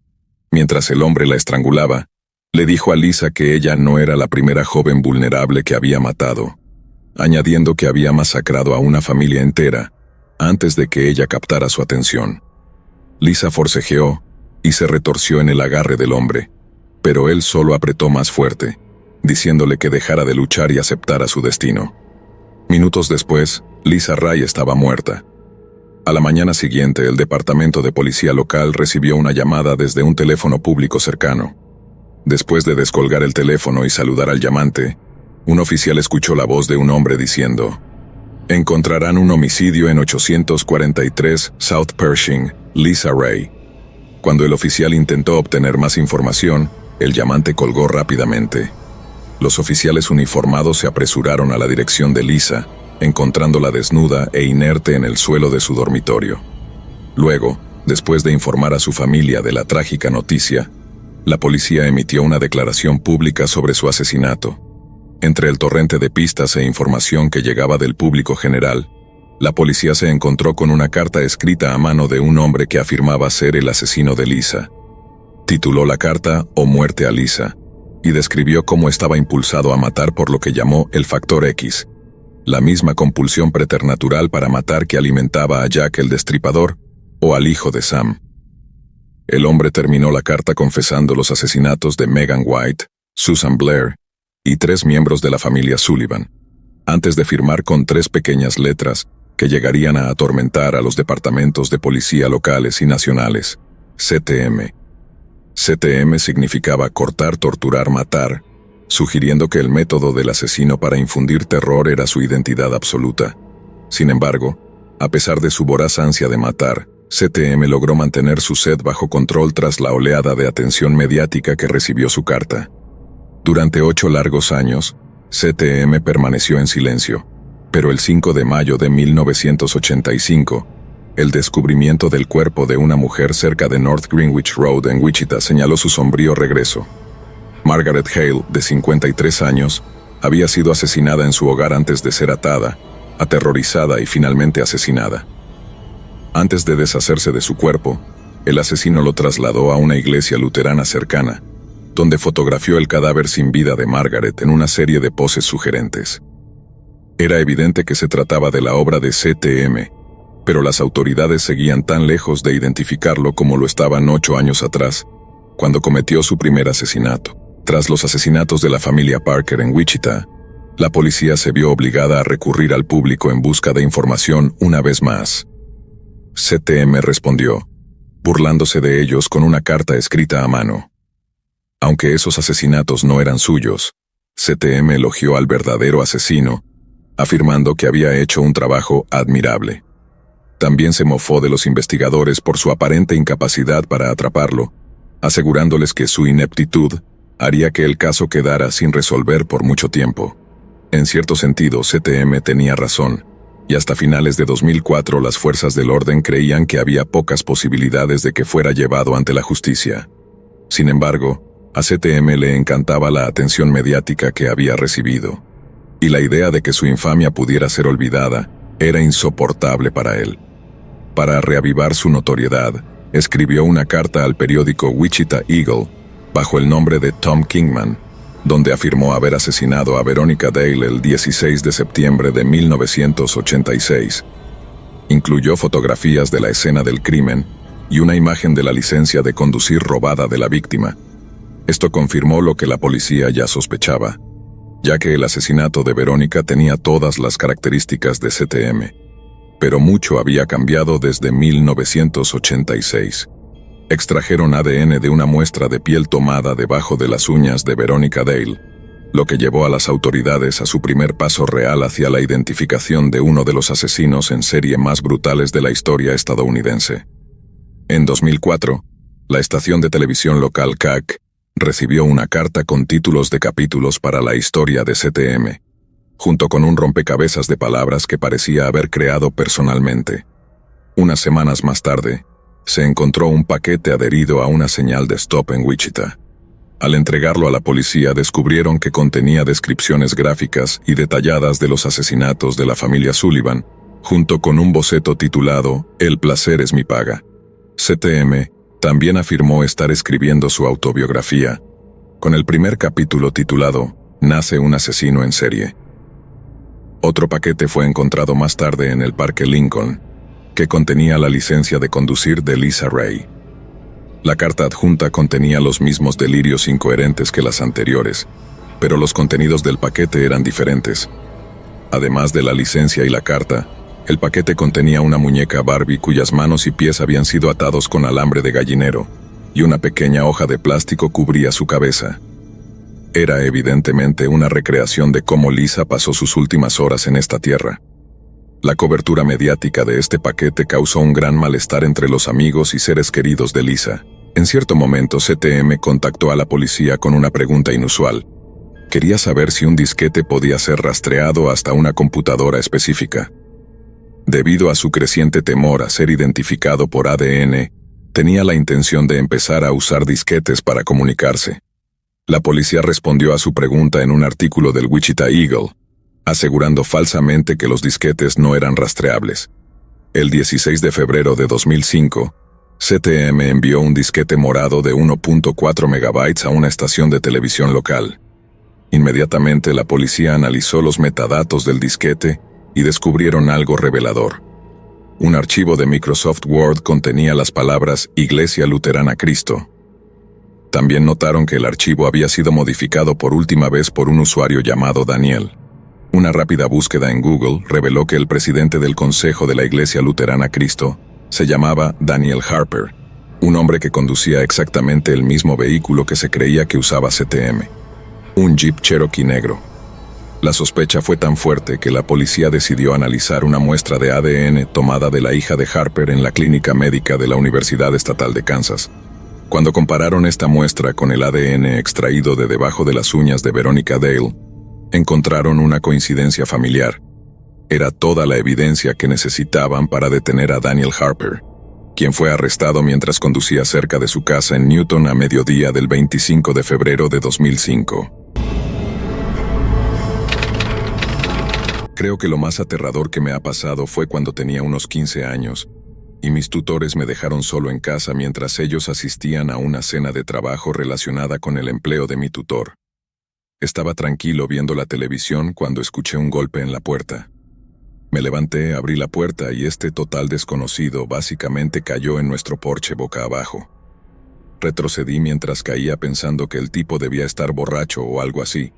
Mientras el hombre la estrangulaba, le dijo a Lisa que ella no era la primera joven vulnerable que había matado, añadiendo que había masacrado a una familia entera antes de que ella captara su atención. Lisa forcejeó y se retorció en el agarre del hombre, pero él solo apretó más fuerte, diciéndole que dejara de luchar y aceptara su destino. Minutos después, Lisa Ray estaba muerta. A la mañana siguiente, el departamento de policía local recibió una llamada desde un teléfono público cercano. Después de descolgar el teléfono y saludar al llamante, un oficial escuchó la voz de un hombre diciendo: «Encontrarán un homicidio en 843 South Pershing, Lisa Ray». Cuando el oficial intentó obtener más información, el llamante colgó rápidamente. Los oficiales uniformados se apresuraron a la dirección de Lisa, encontrándola desnuda e inerte en el suelo de su dormitorio. Luego, después de informar a su familia de la trágica noticia, la policía emitió una declaración pública sobre su asesinato. Entre el torrente de pistas e información que llegaba del público general, la policía se encontró con una carta escrita a mano de un hombre que afirmaba ser el asesino de Lisa. Tituló la carta «O muerte a Lisa» y describió cómo estaba impulsado a matar por lo que llamó el factor X, la misma compulsión preternatural para matar que alimentaba a Jack el Destripador o al hijo de Sam. El hombre terminó la carta confesando los asesinatos de Megan White, Susan Blair y 3 miembros de la familia Sullivan, antes de firmar con 3 pequeñas letras que llegarían a atormentar a los departamentos de policía locales y nacionales, CTM. CTM significaba cortar, torturar, matar, sugiriendo que el método del asesino para infundir terror era su identidad absoluta. Sin embargo, a pesar de su voraz ansia de matar, CTM logró mantener su sed bajo control tras la oleada de atención mediática que recibió su carta. Durante 8 largos años, CTM permaneció en silencio, pero el 5 de mayo de 1985, el descubrimiento del cuerpo de una mujer cerca de North Greenwich Road en Wichita señaló su sombrío regreso. Margaret Hale, de 53 años, había sido asesinada en su hogar antes de ser atada, aterrorizada y finalmente asesinada. Antes de deshacerse de su cuerpo, el asesino lo trasladó a una iglesia luterana cercana, donde fotografió el cadáver sin vida de Margaret en una serie de poses sugerentes. Era evidente que se trataba de la obra de CTM, pero las autoridades seguían tan lejos de identificarlo como lo estaban 8 años atrás, cuando cometió su primer asesinato. Tras los asesinatos de la familia Parker en Wichita, la policía se vio obligada a recurrir al público en busca de información una vez más. CTM respondió, burlándose de ellos con una carta escrita a mano. Aunque esos asesinatos no eran suyos, CTM elogió al verdadero asesino, afirmando que había hecho un trabajo admirable. También se mofó de los investigadores por su aparente incapacidad para atraparlo, asegurándoles que su ineptitud haría que el caso quedara sin resolver por mucho tiempo. En cierto sentido, CTM tenía razón, y hasta finales de 2004 las fuerzas del orden creían que había pocas posibilidades de que fuera llevado ante la justicia. Sin embargo, a CTM le encantaba la atención mediática que había recibido, y la idea de que su infamia pudiera ser olvidada era insoportable para él. Para reavivar su notoriedad, escribió una carta al periódico Wichita Eagle, bajo el nombre de Tom Kingman, donde afirmó haber asesinado a Veronica Dale el 16 de septiembre de 1986. Incluyó fotografías de la escena del crimen y una imagen de la licencia de conducir robada de la víctima. Esto confirmó lo que la policía ya sospechaba, ya que el asesinato de Verónica tenía todas las características de CTM, pero mucho había cambiado desde 1986. Extrajeron ADN de una muestra de piel tomada debajo de las uñas de Veronica Dale, lo que llevó a las autoridades a su primer paso real hacia la identificación de uno de los asesinos en serie más brutales de la historia estadounidense. En 2004, la estación de televisión local CAC recibió una carta con títulos de capítulos para la historia de CTM, junto con un rompecabezas de palabras que parecía haber creado personalmente. Unas semanas más tarde, se encontró un paquete adherido a una señal de stop en Wichita. Al entregarlo a la policía descubrieron que contenía descripciones gráficas y detalladas de los asesinatos de la familia Sullivan, junto con un boceto titulado «El placer es mi paga». CTM también afirmó estar escribiendo su autobiografía, con el primer capítulo titulado «Nace un asesino en serie». Otro paquete fue encontrado más tarde en el Parque Lincoln, que contenía la licencia de conducir de Lisa Ray. La carta adjunta contenía los mismos delirios incoherentes que las anteriores, pero los contenidos del paquete eran diferentes. Además de la licencia y la carta, El paquete contenía una muñeca Barbie cuyas manos y pies habían sido atados con alambre de gallinero, y una pequeña hoja de plástico cubría su cabeza. Era evidentemente una recreación de cómo Lisa pasó sus últimas horas en esta tierra. La cobertura mediática de este paquete causó un gran malestar entre los amigos y seres queridos de Lisa. En cierto momento, CTM contactó a la policía con una pregunta inusual. Quería saber si un disquete podía ser rastreado hasta una computadora específica. Debido a su creciente temor a ser identificado por ADN, tenía la intención de empezar a usar disquetes para comunicarse. La policía respondió a su pregunta en un artículo del Wichita Eagle, asegurando falsamente que los disquetes no eran rastreables. El 16 de febrero de 2005, CTM envió un disquete morado de 1.4 megabytes a una estación de televisión local. Inmediatamente la policía analizó los metadatos del disquete y descubrieron algo revelador. Un archivo de Microsoft Word contenía las palabras Iglesia Luterana Cristo. También notaron que el archivo había sido modificado por última vez por un usuario llamado Daniel. Una rápida búsqueda en Google reveló que el presidente del Consejo de la Iglesia Luterana Cristo se llamaba Daniel Harper, un hombre que conducía exactamente el mismo vehículo que se creía que usaba CTM, un Jeep Cherokee negro. La sospecha fue tan fuerte que la policía decidió analizar una muestra de ADN tomada de la hija de Harper en la clínica médica de la Universidad Estatal de Kansas. Cuando compararon esta muestra con el ADN extraído de debajo de las uñas de Veronica Dale, encontraron una coincidencia familiar. Era toda la evidencia que necesitaban para detener a Daniel Harper, quien fue arrestado mientras conducía cerca de su casa en Newton a mediodía del 25 de febrero de 2005. Creo que lo más aterrador que me ha pasado fue cuando tenía unos 15 años, y mis tutores me dejaron solo en casa mientras ellos asistían a una cena de trabajo relacionada con el empleo de mi tutor. Estaba tranquilo viendo la televisión cuando escuché un golpe en la puerta. Me levanté, abrí la puerta y este total desconocido básicamente cayó en nuestro porche boca abajo. Retrocedí mientras caía pensando que el tipo debía estar borracho o algo así,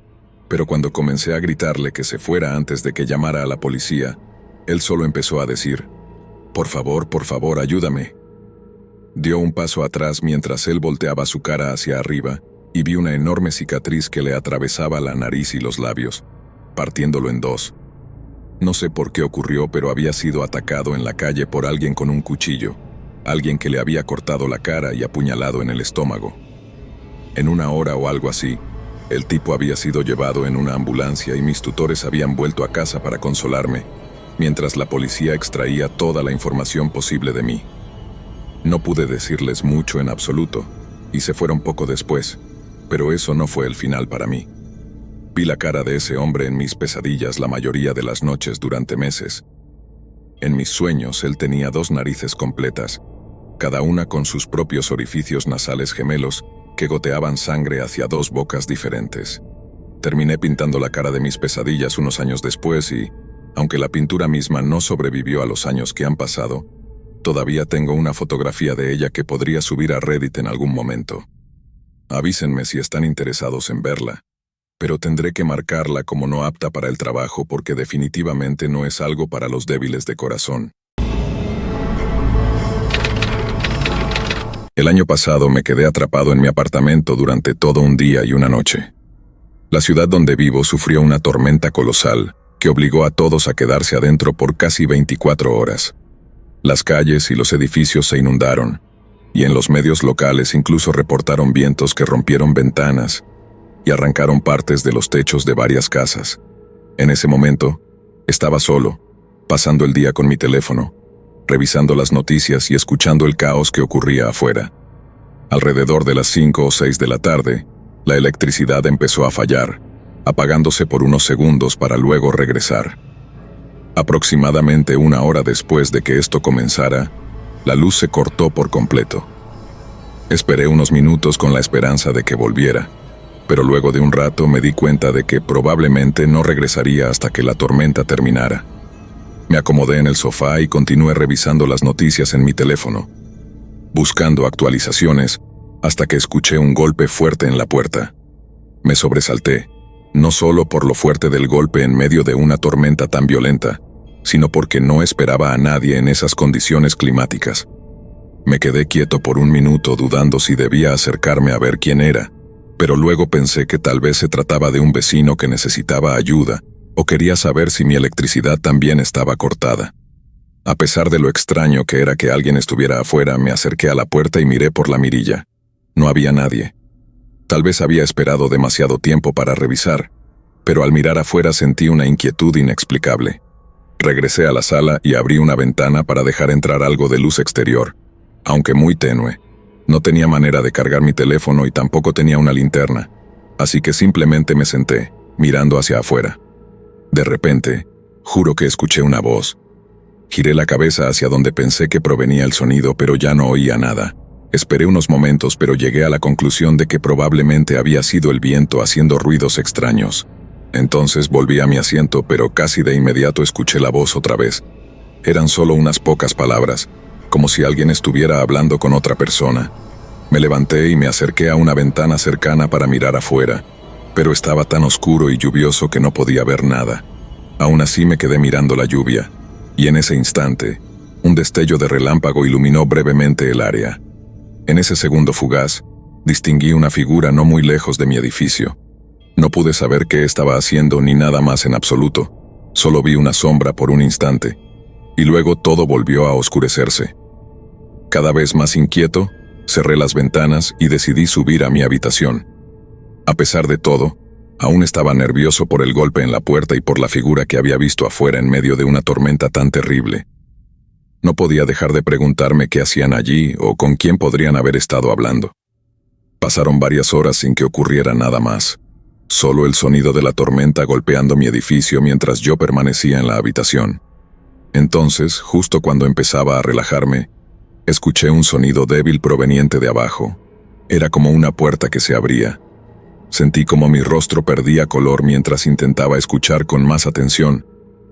pero cuando comencé a gritarle que se fuera antes de que llamara a la policía, él solo empezó a decir, por favor, ayúdame. Dio un paso atrás mientras él volteaba su cara hacia arriba y vi una enorme cicatriz que le atravesaba la nariz y los labios, partiéndolo en dos. No sé por qué ocurrió, pero había sido atacado en la calle por alguien con un cuchillo, alguien que le había cortado la cara y apuñalado en el estómago. En una hora o algo así, el tipo había sido llevado en una ambulancia y mis tutores habían vuelto a casa para consolarme, mientras la policía extraía toda la información posible de mí. No pude decirles mucho en absoluto, y se fueron poco después, pero eso no fue el final para mí. Vi la cara de ese hombre en mis pesadillas la mayoría de las noches durante meses. En mis sueños él tenía 2 narices completas, cada una con sus propios orificios nasales gemelos que goteaban sangre hacia 2 bocas diferentes. Terminé pintando la cara de mis pesadillas unos años después y, aunque la pintura misma no sobrevivió a los años que han pasado, todavía tengo una fotografía de ella que podría subir a Reddit en algún momento. Avísenme si están interesados en verla, pero tendré que marcarla como no apta para el trabajo porque definitivamente no es algo para los débiles de corazón. El año pasado me quedé atrapado en mi apartamento durante todo un día y una noche. La ciudad donde vivo sufrió una tormenta colosal que obligó a todos a quedarse adentro por casi 24 horas. Las calles y los edificios se inundaron, y en los medios locales incluso reportaron vientos que rompieron ventanas y arrancaron partes de los techos de varias casas. En ese momento, estaba solo, pasando el día con mi teléfono, revisando las noticias y escuchando el caos que ocurría afuera. Alrededor de las 5 o 6 de la tarde, la electricidad empezó a fallar, apagándose por unos segundos para luego regresar. Aproximadamente 1 hora después de que esto comenzara, la luz se cortó por completo. Esperé unos minutos con la esperanza de que volviera, pero luego de un rato me di cuenta de que probablemente no regresaría hasta que la tormenta terminara. Me acomodé en el sofá y continué revisando las noticias en mi teléfono, buscando actualizaciones, hasta que escuché un golpe fuerte en la puerta. Me sobresalté, no solo por lo fuerte del golpe en medio de una tormenta tan violenta, sino porque no esperaba a nadie en esas condiciones climáticas. Me quedé quieto por un minuto dudando si debía acercarme a ver quién era, pero luego pensé que tal vez se trataba de un vecino que necesitaba ayuda o quería saber si mi electricidad también estaba cortada. A pesar de lo extraño que era que alguien estuviera afuera, me acerqué a la puerta y miré por la mirilla. No había nadie. Tal vez había esperado demasiado tiempo para revisar, pero al mirar afuera sentí una inquietud inexplicable. Regresé a la sala y abrí una ventana para dejar entrar algo de luz exterior, aunque muy tenue. No tenía manera de cargar mi teléfono y tampoco tenía una linterna, así que simplemente me senté, mirando hacia afuera. De repente, juro que escuché una voz. Giré la cabeza hacia donde pensé que provenía el sonido, pero ya no oía nada. Esperé unos momentos, pero llegué a la conclusión de que probablemente había sido el viento haciendo ruidos extraños. Entonces volví a mi asiento, pero casi de inmediato escuché la voz otra vez. Eran solo unas pocas palabras, como si alguien estuviera hablando con otra persona. Me levanté y me acerqué a una ventana cercana para mirar afuera, pero estaba tan oscuro y lluvioso que no podía ver nada. Aún así me quedé mirando la lluvia, y en ese instante, un destello de relámpago iluminó brevemente el área. En ese segundo fugaz, distinguí una figura no muy lejos de mi edificio. No pude saber qué estaba haciendo ni nada más en absoluto, solo vi una sombra por un instante, y luego todo volvió a oscurecerse. Cada vez más inquieto, cerré las ventanas y decidí subir a mi habitación. A pesar de todo, aún estaba nervioso por el golpe en la puerta y por la figura que había visto afuera en medio de una tormenta tan terrible. No podía dejar de preguntarme qué hacían allí o con quién podrían haber estado hablando. Pasaron varias horas sin que ocurriera nada más. Solo el sonido de la tormenta golpeando mi edificio mientras yo permanecía en la habitación. Entonces, justo cuando empezaba a relajarme, escuché un sonido débil proveniente de abajo. Era como una puerta que se abría. Sentí como mi rostro perdía color mientras intentaba escuchar con más atención,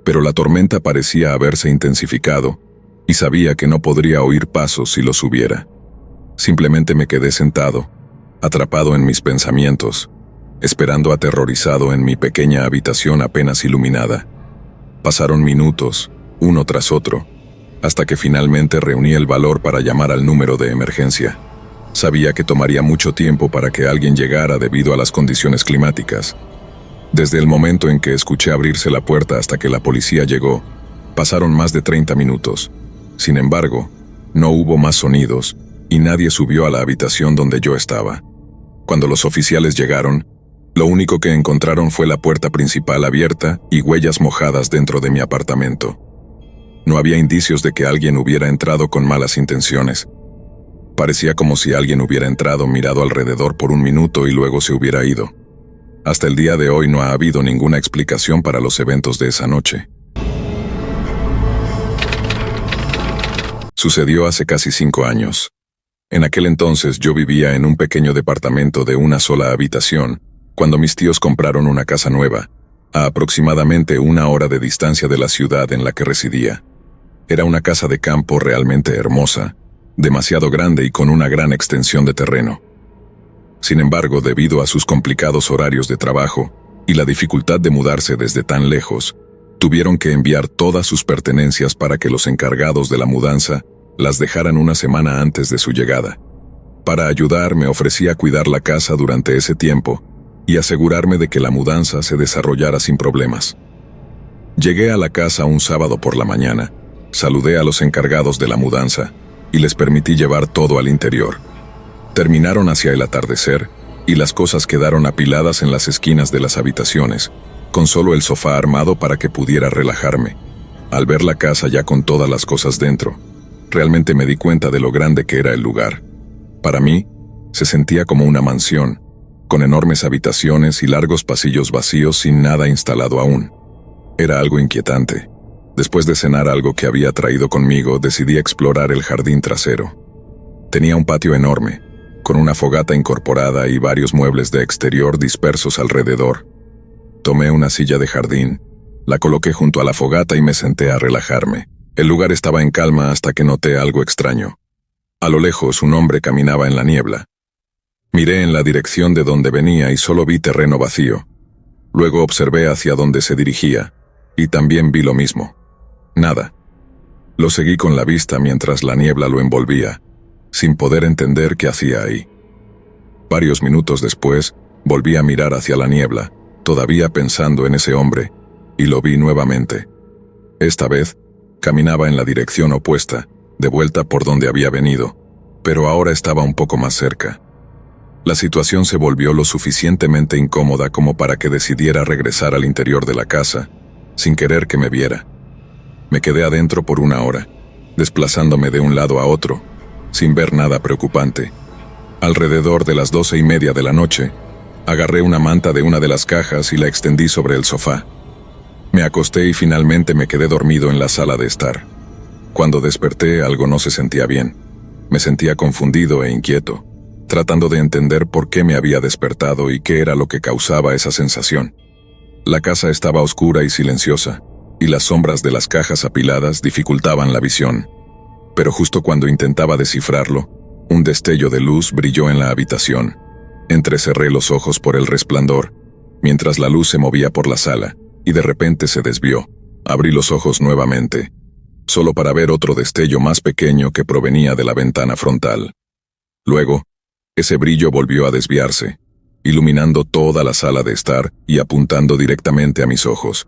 pero la tormenta parecía haberse intensificado, y sabía que no podría oír pasos si los hubiera. Simplemente me quedé sentado, atrapado en mis pensamientos, esperando aterrorizado en mi pequeña habitación apenas iluminada. Pasaron minutos, uno tras otro, hasta que finalmente reuní el valor para llamar al número de emergencia. Sabía que tomaría mucho tiempo para que alguien llegara debido a las condiciones climáticas. Desde el momento en que escuché abrirse la puerta hasta que la policía llegó, pasaron más de 30 minutos. Sin embargo, no hubo más sonidos y nadie subió a la habitación donde yo estaba. Cuando los oficiales llegaron, lo único que encontraron fue la puerta principal abierta y huellas mojadas dentro de mi apartamento. No había indicios de que alguien hubiera entrado con malas intenciones. Parecía como si alguien hubiera entrado, mirado alrededor por un minuto y luego se hubiera ido. Hasta el día de hoy no ha habido ninguna explicación para los eventos de esa noche. Sucedió hace casi 5 años. En aquel entonces yo vivía en un pequeño departamento de una sola habitación, cuando mis tíos compraron una casa nueva, a aproximadamente 1 hora de distancia de la ciudad en la que residía. Era una casa de campo realmente hermosa, demasiado grande y con una gran extensión de terreno. Sin embargo, debido a sus complicados horarios de trabajo y la dificultad de mudarse desde tan lejos, tuvieron que enviar todas sus pertenencias para que los encargados de la mudanza las dejaran una semana antes de su llegada. Para ayudar, me ofrecí a cuidar la casa durante ese tiempo y asegurarme de que la mudanza se desarrollara sin problemas. Llegué a la casa un sábado por la mañana, saludé a los encargados de la mudanza y les permití llevar todo al interior. Terminaron hacia el atardecer y las cosas quedaron apiladas en las esquinas de las habitaciones, con solo el sofá armado para que pudiera relajarme. Al ver la casa ya con todas las cosas dentro, realmente me di cuenta de lo grande que era el lugar. Para mí, se sentía como una mansión, con enormes habitaciones y largos pasillos vacíos sin nada instalado aún. Era algo inquietante. Después de cenar algo que había traído conmigo, decidí explorar el jardín trasero. Tenía un patio enorme, con una fogata incorporada y varios muebles de exterior dispersos alrededor. Tomé una silla de jardín, la coloqué junto a la fogata y me senté a relajarme. El lugar estaba en calma hasta que noté algo extraño. A lo lejos, un hombre caminaba en la niebla. Miré en la dirección de donde venía y solo vi terreno vacío. Luego observé hacia dónde se dirigía, y también vi lo mismo. Nada. Lo seguí con la vista mientras la niebla lo envolvía, sin poder entender qué hacía ahí. Varios minutos después, volví a mirar hacia la niebla, todavía pensando en ese hombre, y lo vi nuevamente. Esta vez, caminaba en la dirección opuesta, de vuelta por donde había venido, pero ahora estaba un poco más cerca. La situación se volvió lo suficientemente incómoda como para que decidiera regresar al interior de la casa, sin querer que me viera. Me quedé adentro por 1 hora, desplazándome de un lado a otro, sin ver nada preocupante. Alrededor de las 12:30 de la noche, agarré una manta de una de las cajas y la extendí sobre el sofá. Me acosté y finalmente me quedé dormido en la sala de estar. Cuando desperté, algo no se sentía bien. Me sentía confundido e inquieto, tratando de entender por qué me había despertado y qué era lo que causaba esa sensación. La casa estaba oscura y silenciosa, y las sombras de las cajas apiladas dificultaban la visión. Pero justo cuando intentaba descifrarlo, un destello de luz brilló en la habitación. Entrecerré los ojos por el resplandor, mientras la luz se movía por la sala, y de repente se desvió. Abrí los ojos nuevamente, solo para ver otro destello más pequeño que provenía de la ventana frontal. Luego, ese brillo volvió a desviarse, iluminando toda la sala de estar y apuntando directamente a mis ojos.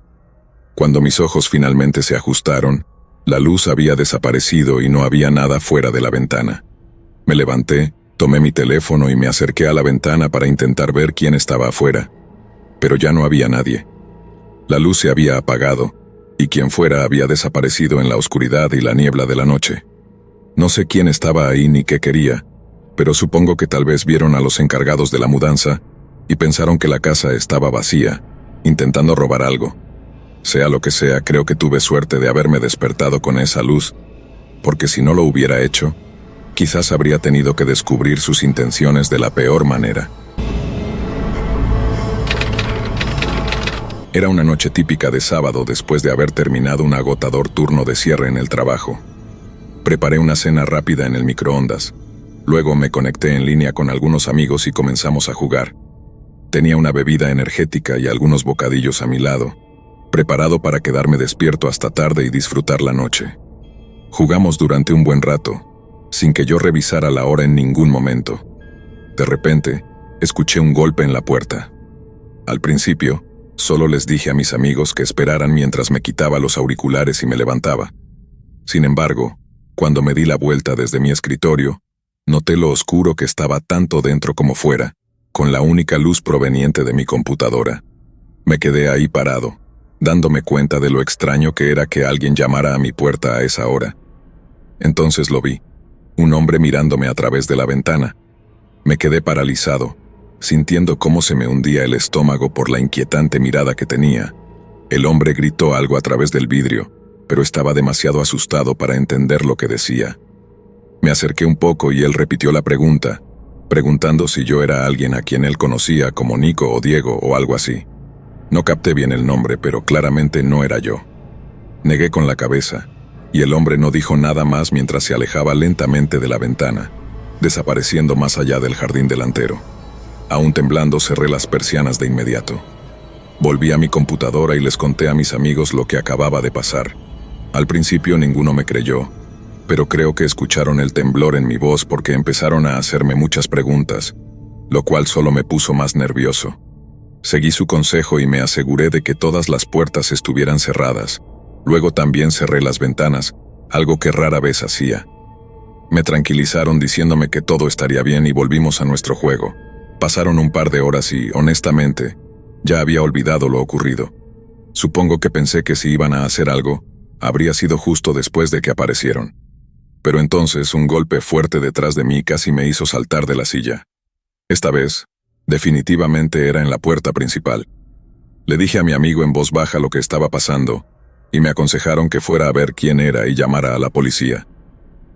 Cuando mis ojos finalmente se ajustaron, la luz había desaparecido y no había nada fuera de la ventana. Me levanté, tomé mi teléfono y me acerqué a la ventana para intentar ver quién estaba afuera, pero ya no había nadie. La luz se había apagado, y quien fuera había desaparecido en la oscuridad y la niebla de la noche. No sé quién estaba ahí ni qué quería, pero supongo que tal vez vieron a los encargados de la mudanza y pensaron que la casa estaba vacía, intentando robar algo. Sea lo que sea, creo que tuve suerte de haberme despertado con esa luz, porque si no lo hubiera hecho, quizás habría tenido que descubrir sus intenciones de la peor manera. Era una noche típica de sábado después de haber terminado un agotador turno de cierre en el trabajo. Preparé una cena rápida en el microondas. Luego me conecté en línea con algunos amigos y comenzamos a jugar. Tenía una bebida energética y algunos bocadillos a mi lado, preparado para quedarme despierto hasta tarde y disfrutar la noche. Jugamos durante un buen rato, sin que yo revisara la hora en ningún momento. De repente, escuché un golpe en la puerta. Al principio, solo les dije a mis amigos que esperaran mientras me quitaba los auriculares y me levantaba. Sin embargo, cuando me di la vuelta desde mi escritorio, noté lo oscuro que estaba tanto dentro como fuera, con la única luz proveniente de mi computadora. Me quedé ahí parado, dándome cuenta de lo extraño que era que alguien llamara a mi puerta a esa hora. Entonces lo vi, un hombre mirándome a través de la ventana. Me quedé paralizado, sintiendo cómo se me hundía el estómago por la inquietante mirada que tenía. El hombre gritó algo a través del vidrio, pero estaba demasiado asustado para entender lo que decía. Me acerqué un poco y él repitió la pregunta, preguntando si yo era alguien a quien él conocía como Nico o Diego o algo así. No capté bien el nombre, pero claramente no era yo. Negué con la cabeza, y el hombre no dijo nada más mientras se alejaba lentamente de la ventana, desapareciendo más allá del jardín delantero. Aún temblando, cerré las persianas de inmediato. Volví a mi computadora y les conté a mis amigos lo que acababa de pasar. Al principio ninguno me creyó, pero creo que escucharon el temblor en mi voz porque empezaron a hacerme muchas preguntas, lo cual solo me puso más nervioso. Seguí su consejo y me aseguré de que todas las puertas estuvieran cerradas. Luego también cerré las ventanas, algo que rara vez hacía. Me tranquilizaron diciéndome que todo estaría bien y volvimos a nuestro juego. Pasaron un par de horas y, honestamente, ya había olvidado lo ocurrido. Supongo que pensé que si iban a hacer algo, habría sido justo después de que aparecieron. Pero entonces un golpe fuerte detrás de mí casi me hizo saltar de la silla. Esta vez, definitivamente era en la puerta principal. Le dije a mi amigo en voz baja lo que estaba pasando, y me aconsejaron que fuera a ver quién era y llamara a la policía.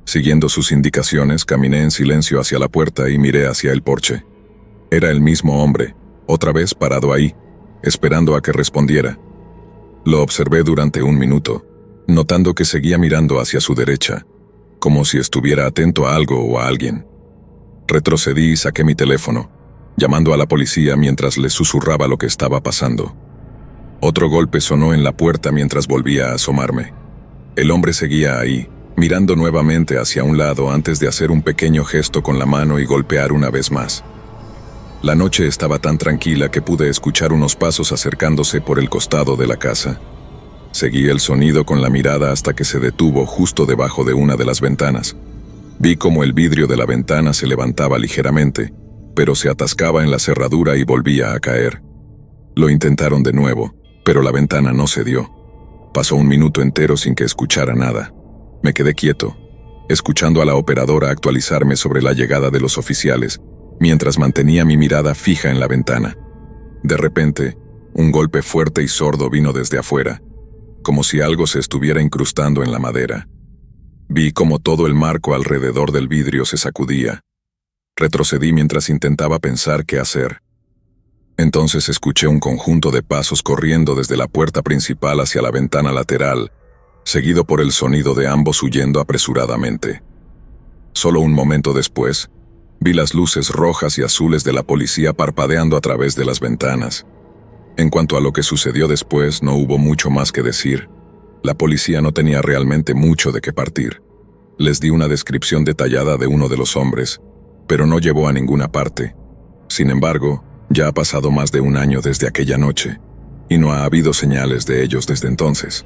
Siguiendo sus indicaciones, caminé en silencio hacia la puerta y miré hacia el porche. Era el mismo hombre, otra vez parado ahí, esperando a que respondiera. Lo observé durante 1 minuto, notando que seguía mirando hacia su derecha, como si estuviera atento a algo o a alguien. Retrocedí y saqué mi teléfono, llamando a la policía mientras les susurraba lo que estaba pasando. Otro golpe sonó en la puerta mientras volvía a asomarme. El hombre seguía ahí, mirando nuevamente hacia un lado antes de hacer un pequeño gesto con la mano y golpear una vez más. La noche estaba tan tranquila que pude escuchar unos pasos acercándose por el costado de la casa. Seguí el sonido con la mirada hasta que se detuvo justo debajo de una de las ventanas. Vi cómo el vidrio de la ventana se levantaba ligeramente, pero se atascaba en la cerradura y volvía a caer. Lo intentaron de nuevo, pero la ventana no cedió. Pasó un minuto entero sin que escuchara nada. Me quedé quieto, escuchando a la operadora actualizarme sobre la llegada de los oficiales, mientras mantenía mi mirada fija en la ventana. De repente, un golpe fuerte y sordo vino desde afuera, como si algo se estuviera incrustando en la madera. Vi cómo todo el marco alrededor del vidrio se sacudía. Retrocedí mientras intentaba pensar qué hacer. Entonces escuché un conjunto de pasos corriendo desde la puerta principal hacia la ventana lateral, seguido por el sonido de ambos huyendo apresuradamente. Solo un momento después, vi las luces rojas y azules de la policía parpadeando a través de las ventanas. En cuanto a lo que sucedió después, no hubo mucho más que decir. La policía no tenía realmente mucho de qué partir. Les di una descripción detallada de uno de los hombres, pero no llevó a ninguna parte. Sin embargo, ya ha pasado más de un año desde aquella noche, y no ha habido señales de ellos desde entonces.